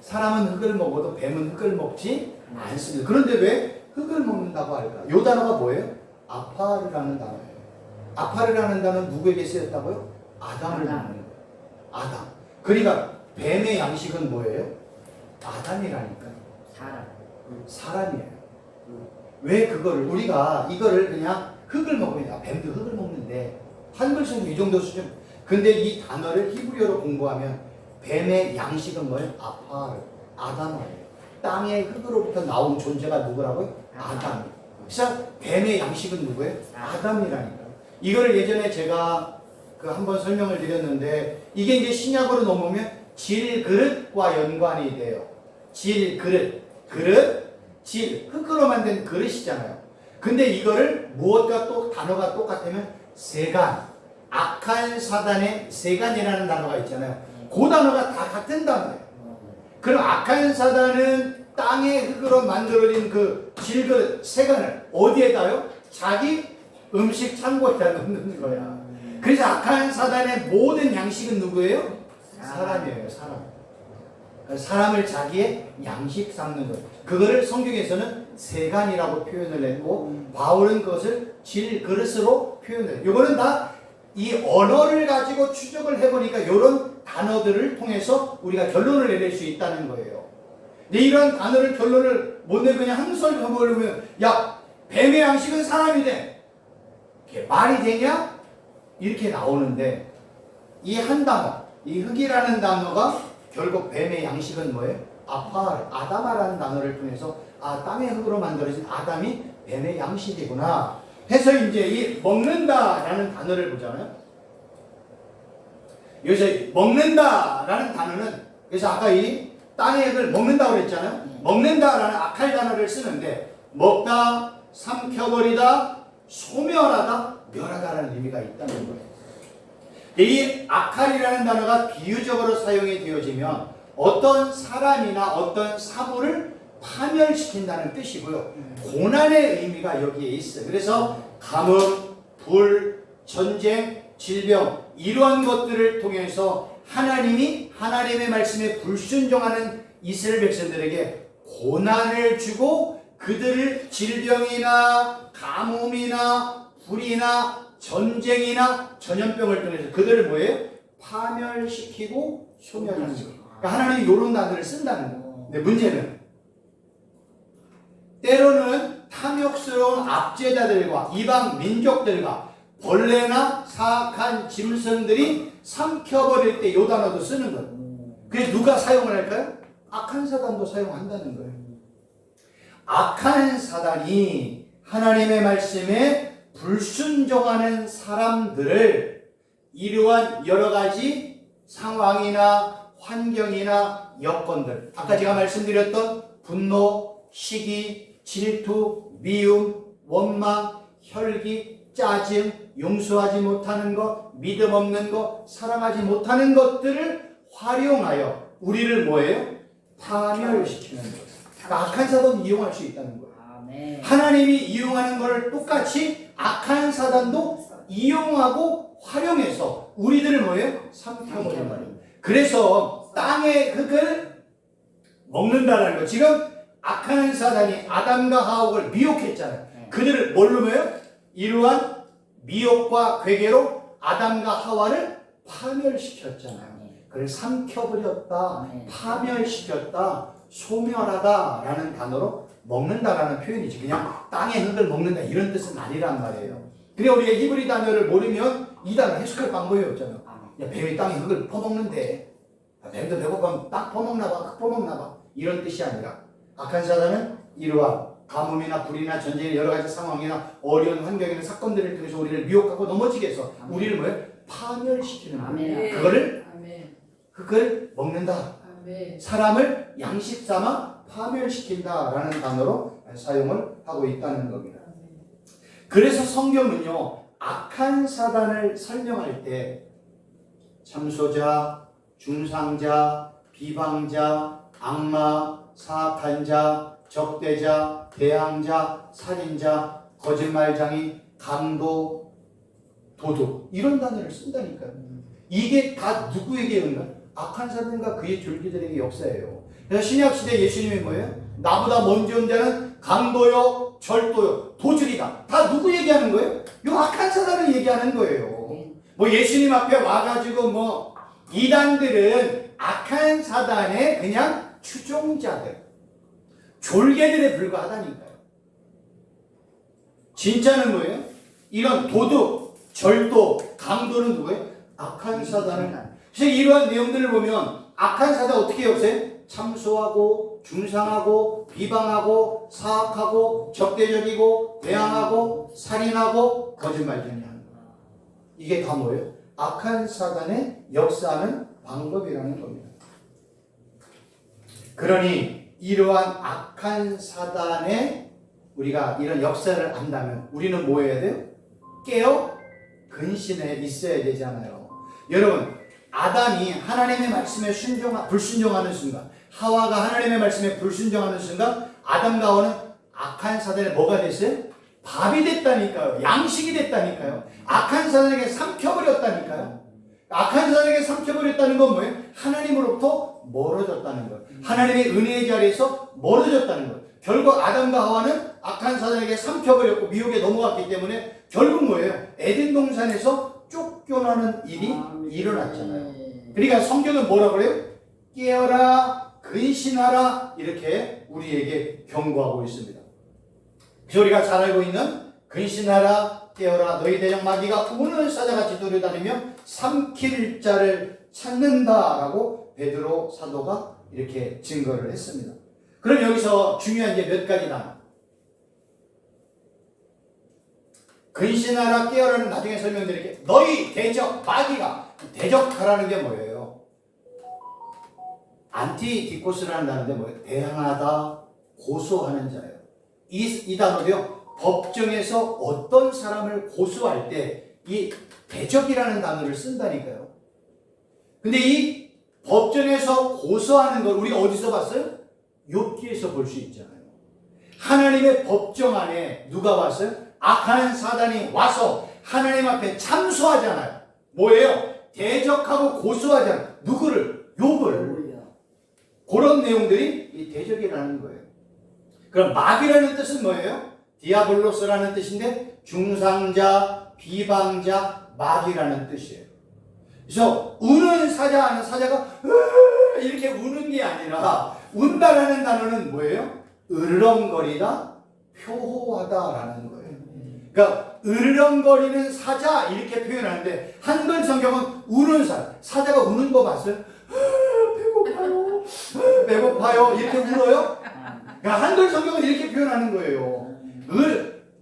사람은 흙을 먹어도 뱀은 흙을 먹지 않습니다. 그런데 왜 흙을 먹는다고 할까? 이 단어가 뭐예요? 아파르라는 단어예요. 아파르라는 단어는 누구에게 쓰였다고요? 아담을 아담. 먹는 거예요. 아담. 그러니까 뱀의 양식은 뭐예요? 아담이라니까요. 사람이에요. 왜 그거를 우리가 이거를 그냥 흙을 먹으면 뱀도 흙을 먹는데 한글씨는 이 정도 수준. 근데 이 단어를 히브리어로 공부하면 뱀의 양식은 뭐예요? 아파르, 아담이에요. 땅의 흙으로부터 나온 존재가 누구라고요? 아담. 그래서 뱀의 양식은 누구예요? 아담이라니까요. 이거를 예전에 제가 한번 설명을 드렸는데 이게 이제 신약으로 넘으면 질그릇과 연관이 돼요. 질그릇, 질, 흙으로 만든 그릇이잖아요. 근데 이거를 무엇과 또 단어가 똑같으면 세간, 악한 사단의 세간이라는 단어가 있잖아요. 그 단어가 다 같은 단어예요. 그럼 악한 사단은 땅의 흙으로 만들어진 그 질그릇, 세간을 어디에다요? 자기 음식 창고에다 넣는 거야. 그래서 악한 사단의 모든 양식은 누구예요? 사람이에요. 사람을 자기의 양식 삼는 거예요. 그거를 성경에서는 세간이라고 표현을 했고 바울은 그것을 질그릇으로 표현을 해요. 이거는 다 이 언어를 가지고 추적을 해보니까 이런 단어들을 통해서 우리가 결론을 내릴 수 있다는 거예요. 근데 이런 단어를 결론을 못 내고 그냥 항설 해보려면 야 뱀의 양식은 사람이래. 이게 말이 되냐? 이렇게 나오는데 이 한 단어, 이 흙이라는 단어가 결국 뱀의 양식은 뭐예요? 아다마라는 단어를 통해서 땅의 흙으로 만들어진 아담이 뱀의 양식이구나 해서 이제 이 먹는다라는 단어를 보잖아요. 여기서 먹는다라는 단어는 그래서 아까 이 땅의 흙을 먹는다고 그랬잖아요. 먹는다라는 악할 단어를 쓰는데 먹다, 삼켜버리다, 소멸하다, 멸하다라는 의미가 있다는 거예요. 이 악할이라는 단어가 비유적으로 사용이 되어지면 어떤 사람이나 어떤 사물을 파멸시킨다는 뜻이고요. 고난의 의미가 여기에 있어요. 그래서 가뭄, 불, 전쟁, 질병 이러한 것들을 통해서 하나님이 하나님의 말씀에 불순종하는 이스라엘 백성들에게 고난을 주고 그들을 질병이나 가뭄이나 불이나 전쟁이나 전염병을 통해서 그들을 뭐예요? 파멸시키고 소멸하는 거예요. 그러니까 하나님이 이런 단어를 쓴다는 거예요. 근데 문제는 때로는 탐욕스러운 압제자들과 이방 민족들과 벌레나 사악한 짐승들이 삼켜버릴 때 이 단어도 쓰는 거예요. 그래서 누가 사용을 할까요? 악한 사단도 사용한다는 거예요. 악한 사단이 하나님의 말씀에 불순종하는 사람들을 이러한 여러 가지 상황이나 환경이나 여건들, 아까 제가 말씀드렸던 분노, 시기, 질투, 미움, 원망, 혈기, 짜증, 용서하지 못하는 것, 믿음 없는 것, 사랑하지 못하는 것들을 활용하여 우리를 뭐예요? 파멸시키는 거예요. 그러니까 악한 사단도 이용할 수 있다는 거예요. 하나님이 이용하는 것을 똑같이 악한 사단도 이용하고 활용해서 우리들을 뭐예요? 삼켜버리는 거예요. 그래서 땅의 흙을 먹는다는 거. 지금 악한 사단이 아담과 하옥을 미혹했잖아요. 그들을 뭘로 뭐예요? 이러한 미혹과 괴계로 아담과 하와를 파멸시켰잖아요. 그걸 삼켜버렸다, 파멸시켰다, 소멸하다라는 단어로 먹는다라는 표현이지. 그냥 땅의 흙을 먹는다 이런 뜻은 아니란 말이에요. 그래 우리가 히브리 단어를 모르면 이 단어 해석할 방법이 없잖아. 야, 뱀이 땅의 흙을 퍼먹는데 뱀도 배고프면 딱 퍼먹나봐, 흙 퍼먹나봐 이런 뜻이 아니라 악한 사단은 이러한 가뭄이나 불이나 전쟁의 여러 가지 상황이나 어려운 환경이나 사건들을 통해서 우리를 미혹하고 넘어지게 해서 우리를 뭐예요? 파멸시키는 거예요. 그거를 흙을 먹는다. 사람을 양식 삼아 파멸시킨다라는 단어로 사용을 하고 있다는 겁니다. 그래서 성경은요, 악한 사단을 설명할 때 참소자, 중상자, 비방자, 악마, 사악한 자, 적대자, 대항자, 살인자, 거짓말장이, 강도, 도둑 이런 단어를 쓴다니까요. 이게 다 누구에게 응답? 악한 사단과 그의 줄기들에게 역사예요. 그래서 신약시대 예수님이 뭐예요? 나보다 먼저 온 자는 강도요, 절도요, 도적이다. 다 누구 얘기하는 거예요? 요 악한 사단을 얘기하는 거예요. 뭐 예수님 앞에 와가지고 뭐 이단들은 악한 사단의 그냥 추종자들, 졸개들에 불과하다니까요. 진짜는 뭐예요? 이런 도둑, 절도, 강도는 누구예요? 악한 사단을. 그래서 이러한 내용들을 보면 악한 사단 어떻게 역사해요? 참소하고 중상하고 비방하고 사악하고 적대적이고 대항하고 살인하고 거짓말쟁이하는 거예요. 이게 다 뭐예요? 악한 사단의 역사하는 방법이라는 겁니다. 그러니 이러한 악한 사단의 우리가 이런 역사를 안다면 우리는 뭐 해야 돼요? 깨어 근신해 있어야 되잖아요. 여러분, 아담이 하나님의 말씀에 불순종하는 순간, 하와가 하나님의 말씀에 불순종하는 순간 아담과 하와는 악한 사단에 뭐가 됐어요? 밥이 됐다니까요. 양식이 됐다니까요. 악한 사단에게 삼켜버렸다니까요. 악한 사단에게 삼켜버렸다는 건 뭐예요? 하나님으로부터 멀어졌다는 거예요. 하나님의 은혜의 자리에서 멀어졌다는 거예요. 결국 아담과 하와는 악한 사단에게 삼켜버렸고 미혹에 넘어갔기 때문에 결국 뭐예요? 에덴 동산에서 쫓겨나는 일이 일어났잖아요. 그러니까 성경은 뭐라고 그래요? 깨어라, 근신하라, 이렇게 우리에게 경고하고 있습니다. 그래서 우리가 잘 알고 있는 근신하라, 깨어라, 너희 대적 마귀가 우는 사자같이 돌아다니며 삼킬 자를 찾는다라고 베드로 사도가 이렇게 증거를 했습니다. 그럼 여기서 중요한 이제 몇 가지 단. 근신하라, 깨어라는 나중에 설명드릴게요. 너희 대적 마귀가, 대적하라는 게 뭐예요? 안티디코스라는 단어인데 뭐예요? 대항하다, 고소하는 자예요. 이 단어도요, 법정에서 어떤 사람을 고소할 때 이 대적이라는 단어를 쓴다니까요. 근데 이 법정에서 고소하는 걸 우리가 어디서 봤어요? 욥기에서 볼 수 있잖아요. 하나님의 법정 안에 누가 왔어요? 악한 사단이 와서 하나님 앞에 참소하잖아요. 뭐예요? 대적하고 고소하잖아요. 누구를? 욥을. 그런 내용들이 이 대적이라는 거예요. 그럼 마귀라는 뜻은 뭐예요? 디아블로스라는 뜻인데 중상자, 비방자, 마귀라는 뜻이에요. 그래서 우는 사자는 사자가 이렇게 우는 게 아니라 운다라는 단어는 뭐예요? 으르렁거리다, 표호하다라는 거예요. 그러니까 으르렁거리는 사자 이렇게 표현하는데 한글 성경은 우는 사자가 우는 거 봤어요? 배고파요, 배고파요 이렇게 울어요? 그러니까 한글 성경은 이렇게 표현하는 거예요.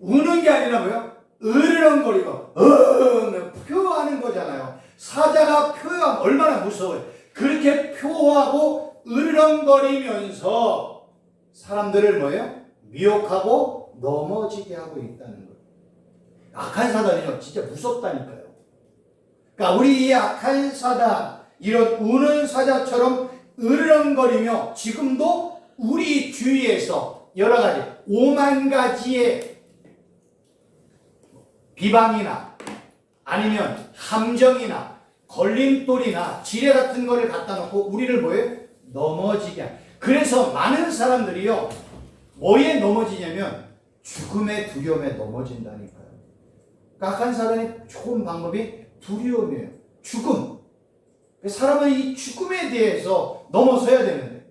우는 게 아니라 뭐예요? 으르렁거리고 표하는 거잖아요. 사자가 표하면 얼마나 무서워요. 그렇게 표하고 으르렁거리면서 사람들을 뭐예요? 미혹하고 넘어지게 하고 있다는 거예요. 악한 사단이요, 진짜 무섭다니까요. 그러니까 우리 이 악한 사단, 이런 우는 사자처럼 으르렁거리며 지금도 우리 주위에서 여러 가지 5만 가지의 비방이나 아니면 함정이나 걸림돌이나 지뢰 같은 거를 갖다 놓고 우리를 뭐예요? 넘어지게 하는. 그래서 많은 사람들이요, 뭐에 넘어지냐면 죽음의 두려움에 넘어진다니까요. 악한 사람이 좋은 방법이 두려움이에요. 죽음. 사람은 이 죽음에 대해서 넘어서야 되는데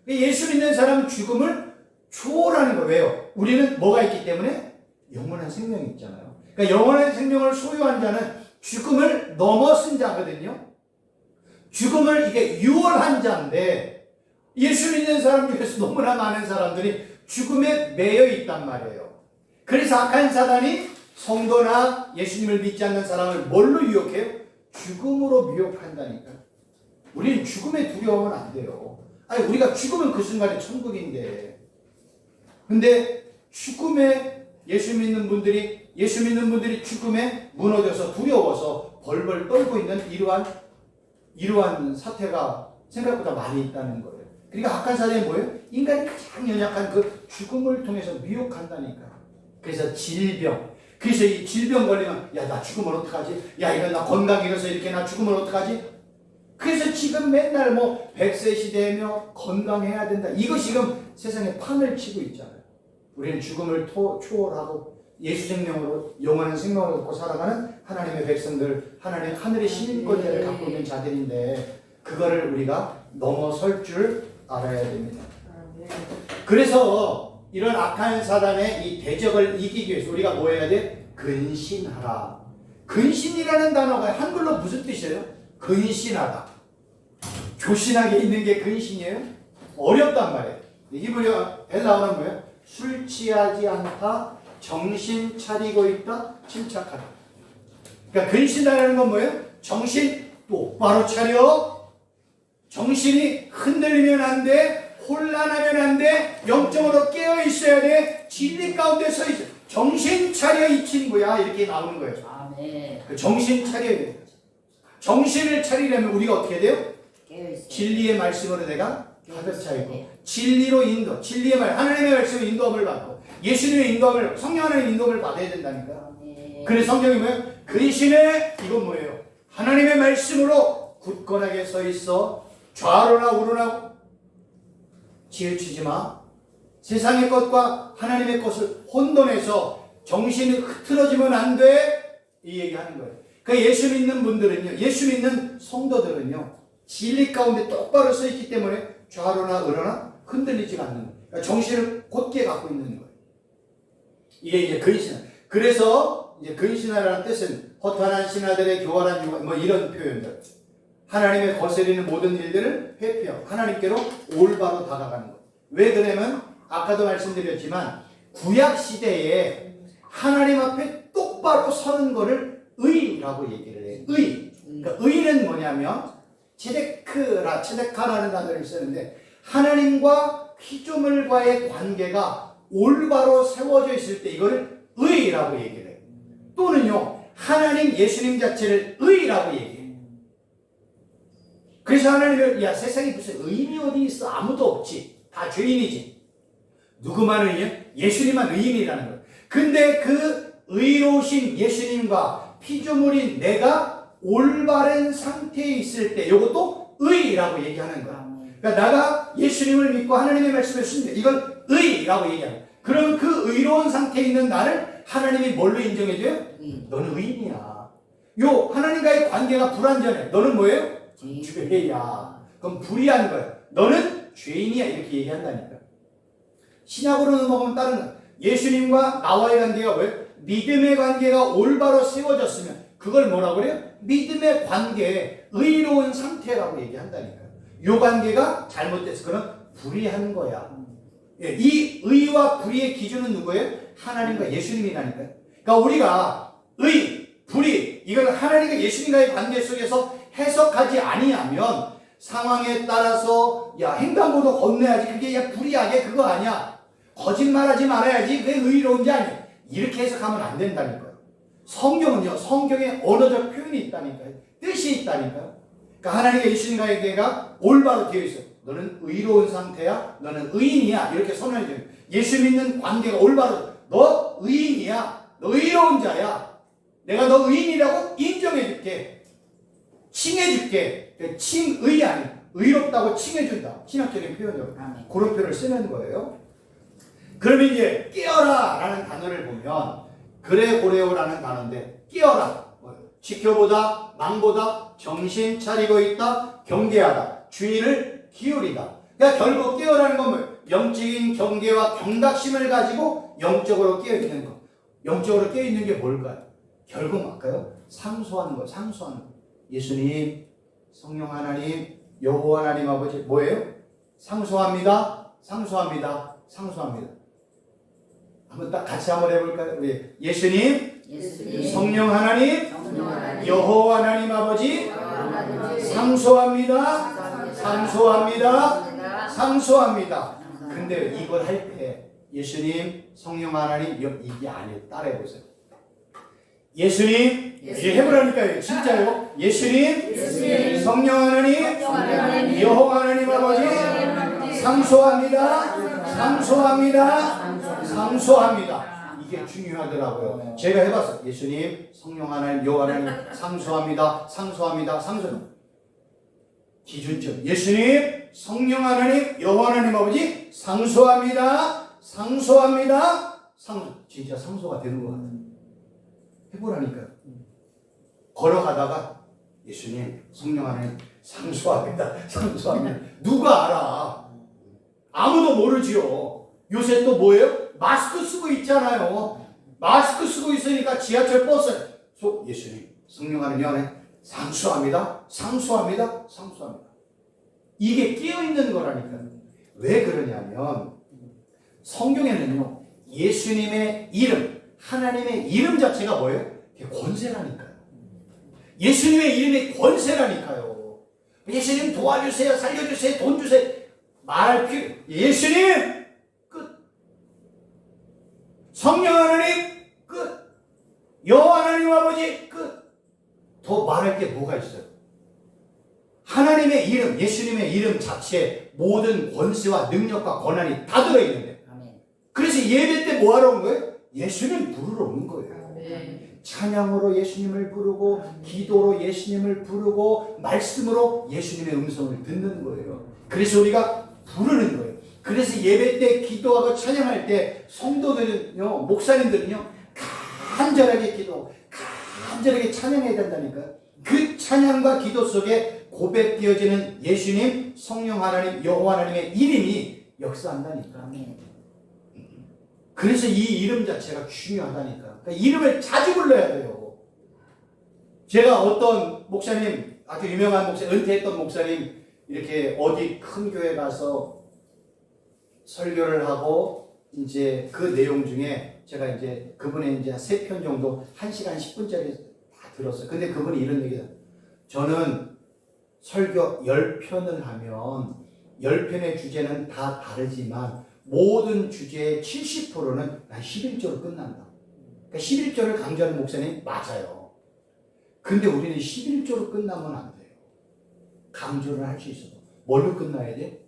예수 믿는 사람은 죽음을 초월하는 거예요. 왜요? 우리는 뭐가 있기 때문에? 영원한 생명이 있잖아요. 그러니까 영원한 생명을 소유한 자는 죽음을 넘어선 자거든요. 죽음을 이게 유월한 자인데 예수 믿는 사람 중에서 너무나 많은 사람들이 죽음에 매여 있단 말이에요. 그래서 악한 사단이 성도나 예수님을 믿지 않는 사람을 뭘로 유혹해요? 죽음으로 미혹한다니까요. 우리는 죽음에 두려워하면 안 돼요. 아니, 우리가 죽으면 그 순간에 천국인데. 근데 죽음에 예수 믿는 분들이 죽음에 무너져서 두려워서 벌벌 떨고 있는 이러한 사태가 생각보다 많이 있다는 거예요. 그러니까 악한 사단이 뭐예요? 인간이 가장 연약한 그 죽음을 통해서 미혹한다니까. 그래서 질병. 그래서 이 질병 걸리면 야, 나 죽으면 어떡하지? 야, 이거 나 건강 잃어서 이렇게 나 죽으면 어떡하지? 그래서 지금 맨날 뭐 100세 시대며 건강해야 된다. 이거 지금 세상에 판을 치고 있잖아요. 우리는 죽음을 초월하고 예수 생명으로 영원한 생명을 얻고 살아가는 하나님의 백성들, 하나님 하늘의 시민권자를 갖고 있는 자들인데 그거를 우리가 넘어설 줄 알아야 됩니다. 그래서 이런 악한 사단의 이 대적을 이기기 위해서 우리가 뭐 해야 돼? 근신하라. 근신이라는 단어가 한글로 무슨 뜻이에요? 근신하다. 조신하게 있는 게 근신이에요? 어렵단 말이에요. 히브리어 헬라어는 뭐예요? 술 취하지 않다, 정신 차리고 있다, 침착하다. 그러니까 근신하라는 건 뭐예요? 정신 똑바로 차려. 정신이 흔들리면 안 돼. 혼란하면 안 돼. 영적으로 깨어 있어야 돼. 진리 가운데 서 있어. 정신 차려 이 친구야. 이렇게 나오는 거예요. 아멘. 정신 차려야 돼. 정신을 차리려면 우리가 어떻게 돼요? 깨어있어요. 진리의 말씀으로 내가 가득 차 있고 진리로 인도, 진리의 말, 하나님의 말씀의 인도함을 받고 예수님의 인도함을, 성령 하나님의 인도함을 받아야 된다니까. 아멘. 그래서 성경이 뭐예요? 근신에 이건 뭐예요? 하나님의 말씀으로 굳건하게 서 있어. 좌로나 우로나 치우치지 마. 세상의 것과 하나님의 것을 혼돈해서 정신이 흐트러지면 안 돼. 이 얘기하는 거예요. 그러니까 예수 믿는 분들은요, 예수 믿는 성도들은요, 진리 가운데 똑바로 서 있기 때문에 좌로나 우로나 흔들리지가 않는 거예요. 그러니까 정신을 곧게 갖고 있는 거예요. 이게 이제 근신하. 그래서 이제 근신하라는 뜻은 허탄한 신하들의 교활한 유혹, 뭐 이런 표현들. 하나님의 거스리는 모든 일들을 회피하고 하나님께로 올바로 다가가는 거예요. 왜 그러냐면 아까도 말씀드렸지만 구약 시대에 하나님 앞에 똑바로 서는 거를 의라고 얘기를 해요. 의. 그러니까 의는 뭐냐면 체데카라는 단어를 쓰는데 하나님과 피조물과의 관계가 올바로 세워져 있을 때 이거를 의라고 얘기를 해요. 또는요 하나님 예수님 자체를 의라고 얘기해요. 그래서 하나님은 야 세상에 무슨 의인이 어디 있어? 아무도 없지. 다 죄인이지. 누구만 의인이야? 예수님만 의인이라는 거예요. 근데 그 의로우신 예수님과 피조물인 내가 올바른 상태에 있을 때 이것도 의라고 얘기하는 거야. 그러니까 내가 예수님을 믿고 하나님의 말씀을 쓰는데 이걸 의라고 얘기하는 거야. 그럼 그 의로운 상태에 있는 나를 하나님이 뭘로 인정해줘요? 너는 의인이야. 요 하나님과의 관계가 불완전해. 너는 뭐예요? 죄야. 그럼 불의한 거야. 너는 죄인이야. 이렇게 얘기한다니까. 신약으로 넘어가면 다른 거야. 예수님과 나와의 관계가 뭐예요? 믿음의 관계가 올바로 세워졌으면 그걸 뭐라고 그래요? 믿음의 관계, 의로운 상태라고 얘기한다니까요. 이 관계가 잘못돼서 그건 불의한 거야. 예, 이 의와 불의의 기준은 누구예요? 하나님과 예수님이라니까요. 그러니까 우리가 의, 불의, 이걸 하나님과 예수님과의 관계 속에서 해석하지 아니하면 상황에 따라서 야 횡단보도 건너야지 그게 야 불의하게 그거 아니야. 거짓말하지 말아야지 그게 의로운지 아니야. 이렇게 해석하면 안 된다니까요. 성경은요 성경에 언어적 표현이 있다니까요. 뜻이 있다니까요. 그러니까 하나님과 예수님과의 관계가 올바로 되어 있어요. 너는 의로운 상태야. 너는 의인이야. 이렇게 선언해 줘요. 예수 믿는 관계가 올바로 너 의인이야. 너 의로운 자야. 내가 너 의인이라고 인정해 줄게. 칭해 줄게. 칭의 아니 의롭다고 칭해 준다. 신학적인 표현으로. 그런 표현을 쓰는 거예요. 그러면 이제 깨어라 라는 단어를 보면 그레고레오라는 단어인데 깨어라. 지켜보다, 망보다, 정신 차리고 있다, 경계하다, 주의를 기울이다. 그러니까 결국 깨어라는 건 뭐예요? 영적인 경계와 경각심을 가지고 영적으로 깨어있는 것. 영적으로 깨어있는 게 뭘까요? 결국 뭘까요? 상소하는 거예요. 상소하는 거. 예수님, 성령 하나님, 여호와 하나님 아버지 뭐예요? 상소합니다. 상소합니다. 상소합니다. 한번 딱 같이 한번 해볼까요? 우리 예수님, 성령 하나님, 여호와 하나님 아버지 상소합니다. 상소합니다. 상소합니다. 근데 이걸 할 때 예수님, 성령 하나님 이게 아니에요. 따라해보세요. 예수님, 이제 해보라니까요. 진짜요. 예수님, 성령 하나님, 여호와 하나님 아버지 상소합니다. 상소합니다. 상소합니다. 이게 중요하더라고요. 제가 해봤어요. 예수님, 성령 하나님, 여호와 하나님 상소합니다. 상소합니다. 상소합니다. 기준점. 예수님, 성령 하나님, 여호와 하나님 아버지 상소합니다. 상소합니다. 진짜 상소가 되는 것 같아요. 해보라니까요. 걸어가다가 예수님, 성령 하나님 상소합니다. 상소합니다. 누가 알아? 아무도 모르지요. 요새 또 뭐예요? 마스크 쓰고 있잖아요. 마스크 쓰고 있으니까 지하철 버스 예수님, 성령 하나님 상소합니다. 상소합니다. 상소합니다. 이게 끼어있는 거라니까요. 왜 그러냐면 성경에는요, 예수님의 이름, 하나님의 이름 자체가 뭐예요? 그게 권세라니까요. 예수님의 이름이 권세라니까요. 예수님 도와주세요, 살려주세요, 돈 주세요 말할 필요. 예수님 끝. 성령 하나님 끝. 여호와 하나님 아버지 끝. 더 말할 게 뭐가 있어요? 하나님의 이름, 예수님의 이름 자체에 모든 권세와 능력과 권한이 다 들어있는데, 그래서 예배 때 뭐 하러 온 거예요? 예수님 부르러 온 거예요. 찬양으로 예수님을 부르고, 기도로 예수님을 부르고, 말씀으로 예수님의 음성을 듣는 거예요. 그래서 우리가 부르는 거예요. 그래서 예배 때 기도하고 찬양할 때 성도들은요, 목사님들은요, 간절하게 기도, 간절하게 찬양해야 된다니까요. 그 찬양과 기도 속에 고백되어지는 예수님, 성령 하나님, 여호와 하나님의 이름이 역사한다니까. 그래서 이 이름 자체가 중요하다니까. 그러니까 이름을 자주 불러야 돼요. 제가 어떤 목사님, 아주 유명한 목사, 은퇴했던 목사님, 이렇게 어디 큰 교회 가서 설교를 하고, 이제 그 내용 중에 제가 이제 그분의 이제 3편 정도 1시간 10분짜리 다 들었어요. 근데 그분이 이런 얘기를, 저는 설교 10편을 하면 10편의 주제는 다 다르지만 모든 주제의 70%는 난 11조로 끝난다. 그러니까 11조를 강조하는 목사님 맞아요. 근데 우리는 11조로 끝나면 안 돼요. 강조를 할 수 있어도. 뭘로 끝나야 돼?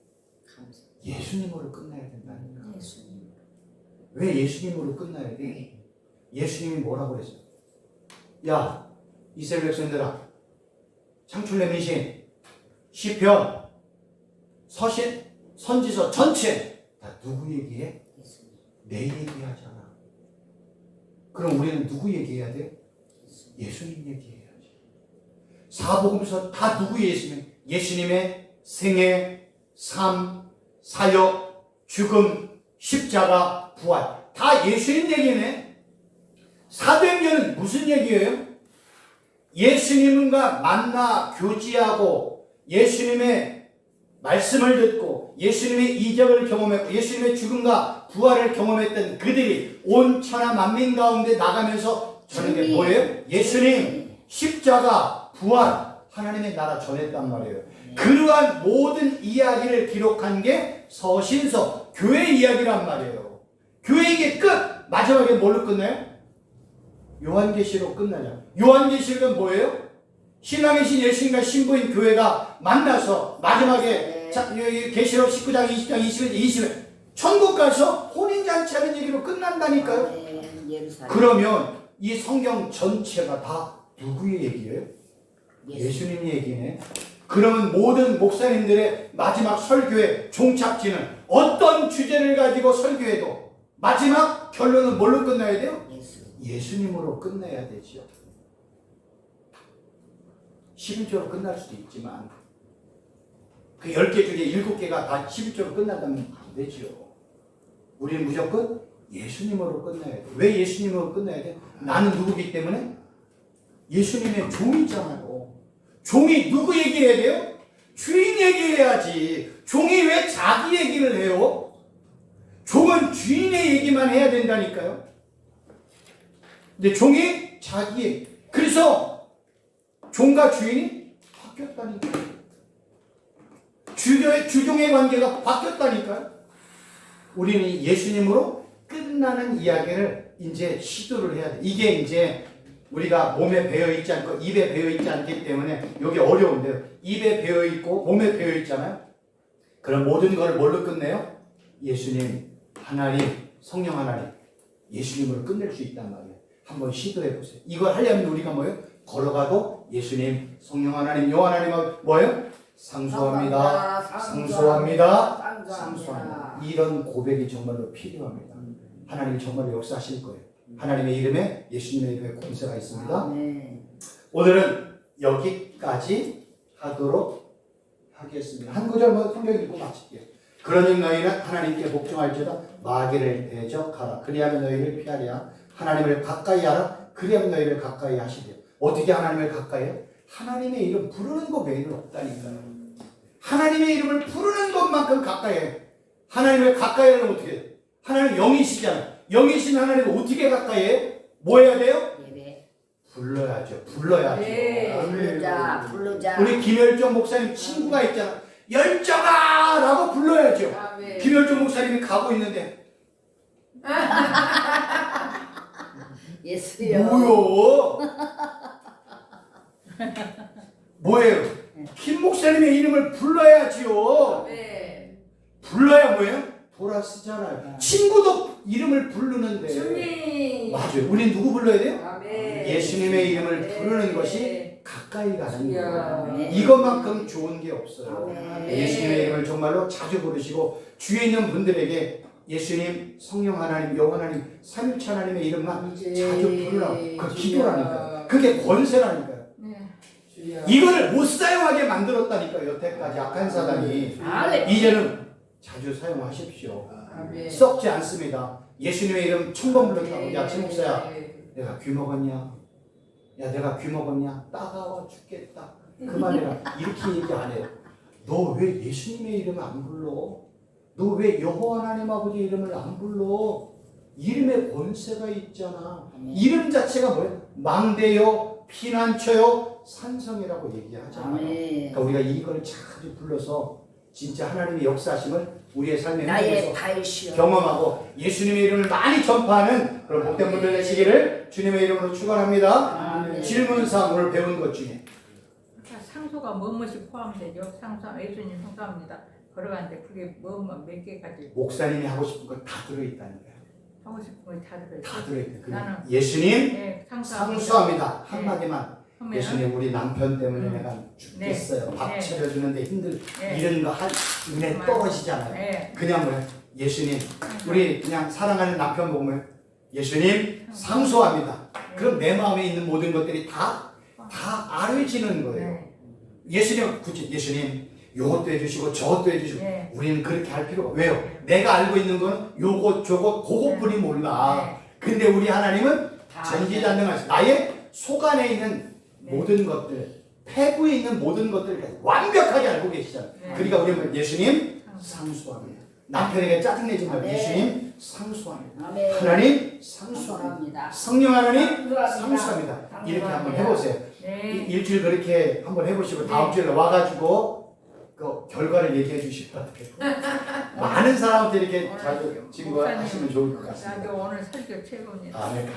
예수님으로 끝나야 된다니까. 왜 예수님으로 끝나야 돼? 예수님이 뭐라고 그랬어요? 야, 이스라엘 백성들아, 창출내 민신, 시편, 서신, 선지서 전체 다 누구 얘기해? 내 얘기하잖아. 그럼 우리는 누구 얘기해야 돼? 예수님 얘기해야지. 사복음서 다 누구 예수님의 생애, 삶, 사역, 죽음, 십자가, 부활 다 예수님 얘기네. 사도행전은 무슨 얘기예요? 예수님과 만나 교제하고 예수님의 말씀을 듣고 예수님의 이적을 경험했고 예수님의 죽음과 부활을 경험했던 그들이 온 천하 만민 가운데 나가면서 전한 게 뭐예요? 예수님, 십자가, 부활, 하나님의 나라 전했단 말이에요. 그러한 모든 이야기를 기록한 게 서신서, 교회 이야기란 말이에요. 교회의 끝! 마지막에 뭘로 끝나요? 요한계시로 끝나냐? 요한계시록은 뭐예요? 신앙의 신 예수님과 신부인 교회가 만나서 마지막에 계시록 19장, 20장, 21장, 20장 천국 가서 혼인잔치하는 얘기로 끝난다니까요. 그러면 이 성경 전체가 다 누구의 얘기예요? 예수님 얘기네. 그러면 모든 목사님들의 마지막 설교의 종착지는 어떤 주제를 가지고 설교해도 마지막 결론은 뭘로 끝나야 돼요? 예수님으로 끝내야 되죠. 11조로 끝날 수도 있지만 그 10개 중에 7개가 다 11조로 끝난다면 안 되죠. 우리는 무조건 예수님으로 끝내야 돼. 왜 예수님으로 끝내야 돼? 나는 누구기 때문에? 예수님의 종이잖아요. 종이 누구 얘기해야 돼요? 주인 얘기해야지. 종이 왜 자기 얘기를 해요? 종은 주인의 얘기만 해야 된다니까요. 근데 종이 자기 얘기. 그래서 종과 주인이 바뀌었다니까요. 주종의 관계가 바뀌었다니까요. 우리는 예수님으로 끝나는 이야기를 이제 시도를 해야 돼. 이게 이제 우리가 몸에 배어있지 않고 입에 배어있지 않기 때문에 이게 어려운데요. 입에 배어있고 몸에 배어있잖아요. 그럼 모든 걸 뭘로 끝내요? 예수님, 하나님, 성령 하나님, 예수님으로 끝낼 수 있단 말이에요. 한번 시도해 보세요. 이걸 하려면 우리가 뭐예요? 걸어가도 예수님, 성령 하나님, 여호와 하나님하고 뭐예요? 상수합니다. 상수합니다. 상수합니다. 이런 고백이 정말로 필요합니다. 하나님이 정말로 역사하실 거예요. 하나님의 이름에 예수님의 이름에 권세가 있습니다. 아멘. 오늘은 여기까지 하도록 하겠습니다. 한 구절 성경 읽고 마칠게요. 그러니 너희는 하나님께 복종할지어다 마귀를 대적하라. 그리하면 너희를 피하랴. 하나님을 가까이 하라. 그리하면 너희를 가까이 하시리라. 어떻게 하나님을 가까이 해요? 하나님의 이름 부르는 것 외에는 없다니까요. 하나님의 이름을 부르는 것만큼 가까이 해요. 하나님을 가까이 하려면 어떻게 해요? 하나님 영이시잖아요. 영이신 하나님을 어떻게 가까이 해요? 뭐 해야 돼요? 예배. 불러야죠. 불러야죠. 부르자. 부르자. 우리 김열정 목사님 친구가 있잖아. 열정아! 라고 불러야죠. 김열정 목사님이 가고 있는데 예수요. 뭐요? 뭐예요? 김 목사님의 이름을 불러야지요. 불러야 뭐예요? 돌아서잖아요. 친구도 이름을 부르는데. 주님. 맞아요. 우린 누구 불러야 돼요? 아멘. 예수님의 이름을 네. 부르는 것이 가까이 가는 거예요. 아멘. 이것만큼 좋은 게 없어요. 아멘. 예수님의 이름을 정말로 자주 부르시고 주위에 있는 분들에게 예수님, 성령 하나님, 영 하나님, 삼위일체 하나님의 이름만 자주 부르라고. 그 기도라니까요. 그게 권세라니까요. 이거를 못 사용하게 만들었다니까요. 여태까지 악한 사단이. 이제는 자주 사용하십시오. 썩지 않습니다. 예수님의 이름 1000번 불렀다고. 야, 지목사야, 내가 귀 먹었냐? 야, 내가 귀 먹었냐? 따가워 죽겠다. 그만해라. 이렇게 얘기 안 해요. 너 왜 예수님의 이름을 안 불러? 너 왜 여호와 하나님 아버지 이름을 안 불러? 이름에 권세가 있잖아. 이름 자체가 뭐예요? 망대요, 피난처요, 산성이라고 얘기하잖아요. 그러니까 우리가 이걸 자주 불러서 진짜 하나님의 역사심을 우리의 삶의 나의 행동에서 발시요. 경험하고 예수님의 이름을 많이 전파하는 그런 복된 분들 되시기를 주님의 이름으로 축원합니다. 아멘. 질문상 오늘 배운 것 중에 상소가 뭐뭐이 포함되죠? 상소 예수님 상소합니다. 걸어가는데 그게 몇 개까지 목사님이 하고 싶은 거 다 들어있다니까요. 하고 싶은 거 다 들어있어요. 다 들어있대. 나는 예수님 네, 상수합니다. 한마디만. 하면 예수님 우리 남편 때문에 내가 죽겠어요. 밥 네. 차려주는데 힘들 네. 이런 거 한 눈에 떨어지잖아요. 네. 그냥 뭐야? 예수님 우리 그냥 사랑하는 남편 보면 예수님 상수합니다. 그럼 내 마음에 있는 모든 것들이 다 알아지는 거예요. 네. 예수님 굳이 예수님 요것도 해주시고 저것도 해주시고 네. 우리는 그렇게 할 필요가 왜요? 내가 알고 있는 거는 요것 저것 그것뿐이 몰라. 근데 우리 하나님은 전지전능하시고 나의 속 안에 있는 모든 것들, 폐부에 있는 모든 것들을 완벽하게 알고 계시잖아요. 그러니까 우리는 예수님 상수합니다. 남편에게 짜증내지 말고 예수님 상수합니다. 아멘. 하나님 상수합니다. 성령 하나님 상수합니다. 이렇게 한번 해보세요. 네. 일주일 그렇게 한번 해보시고 다음 주에 와가지고 그 결과를 얘기해 주시면 많은 사람한테 이렇게 잘 증거하시면 좋을 것 같습니다. 나도 오늘 설교 최고입니다. 아멘.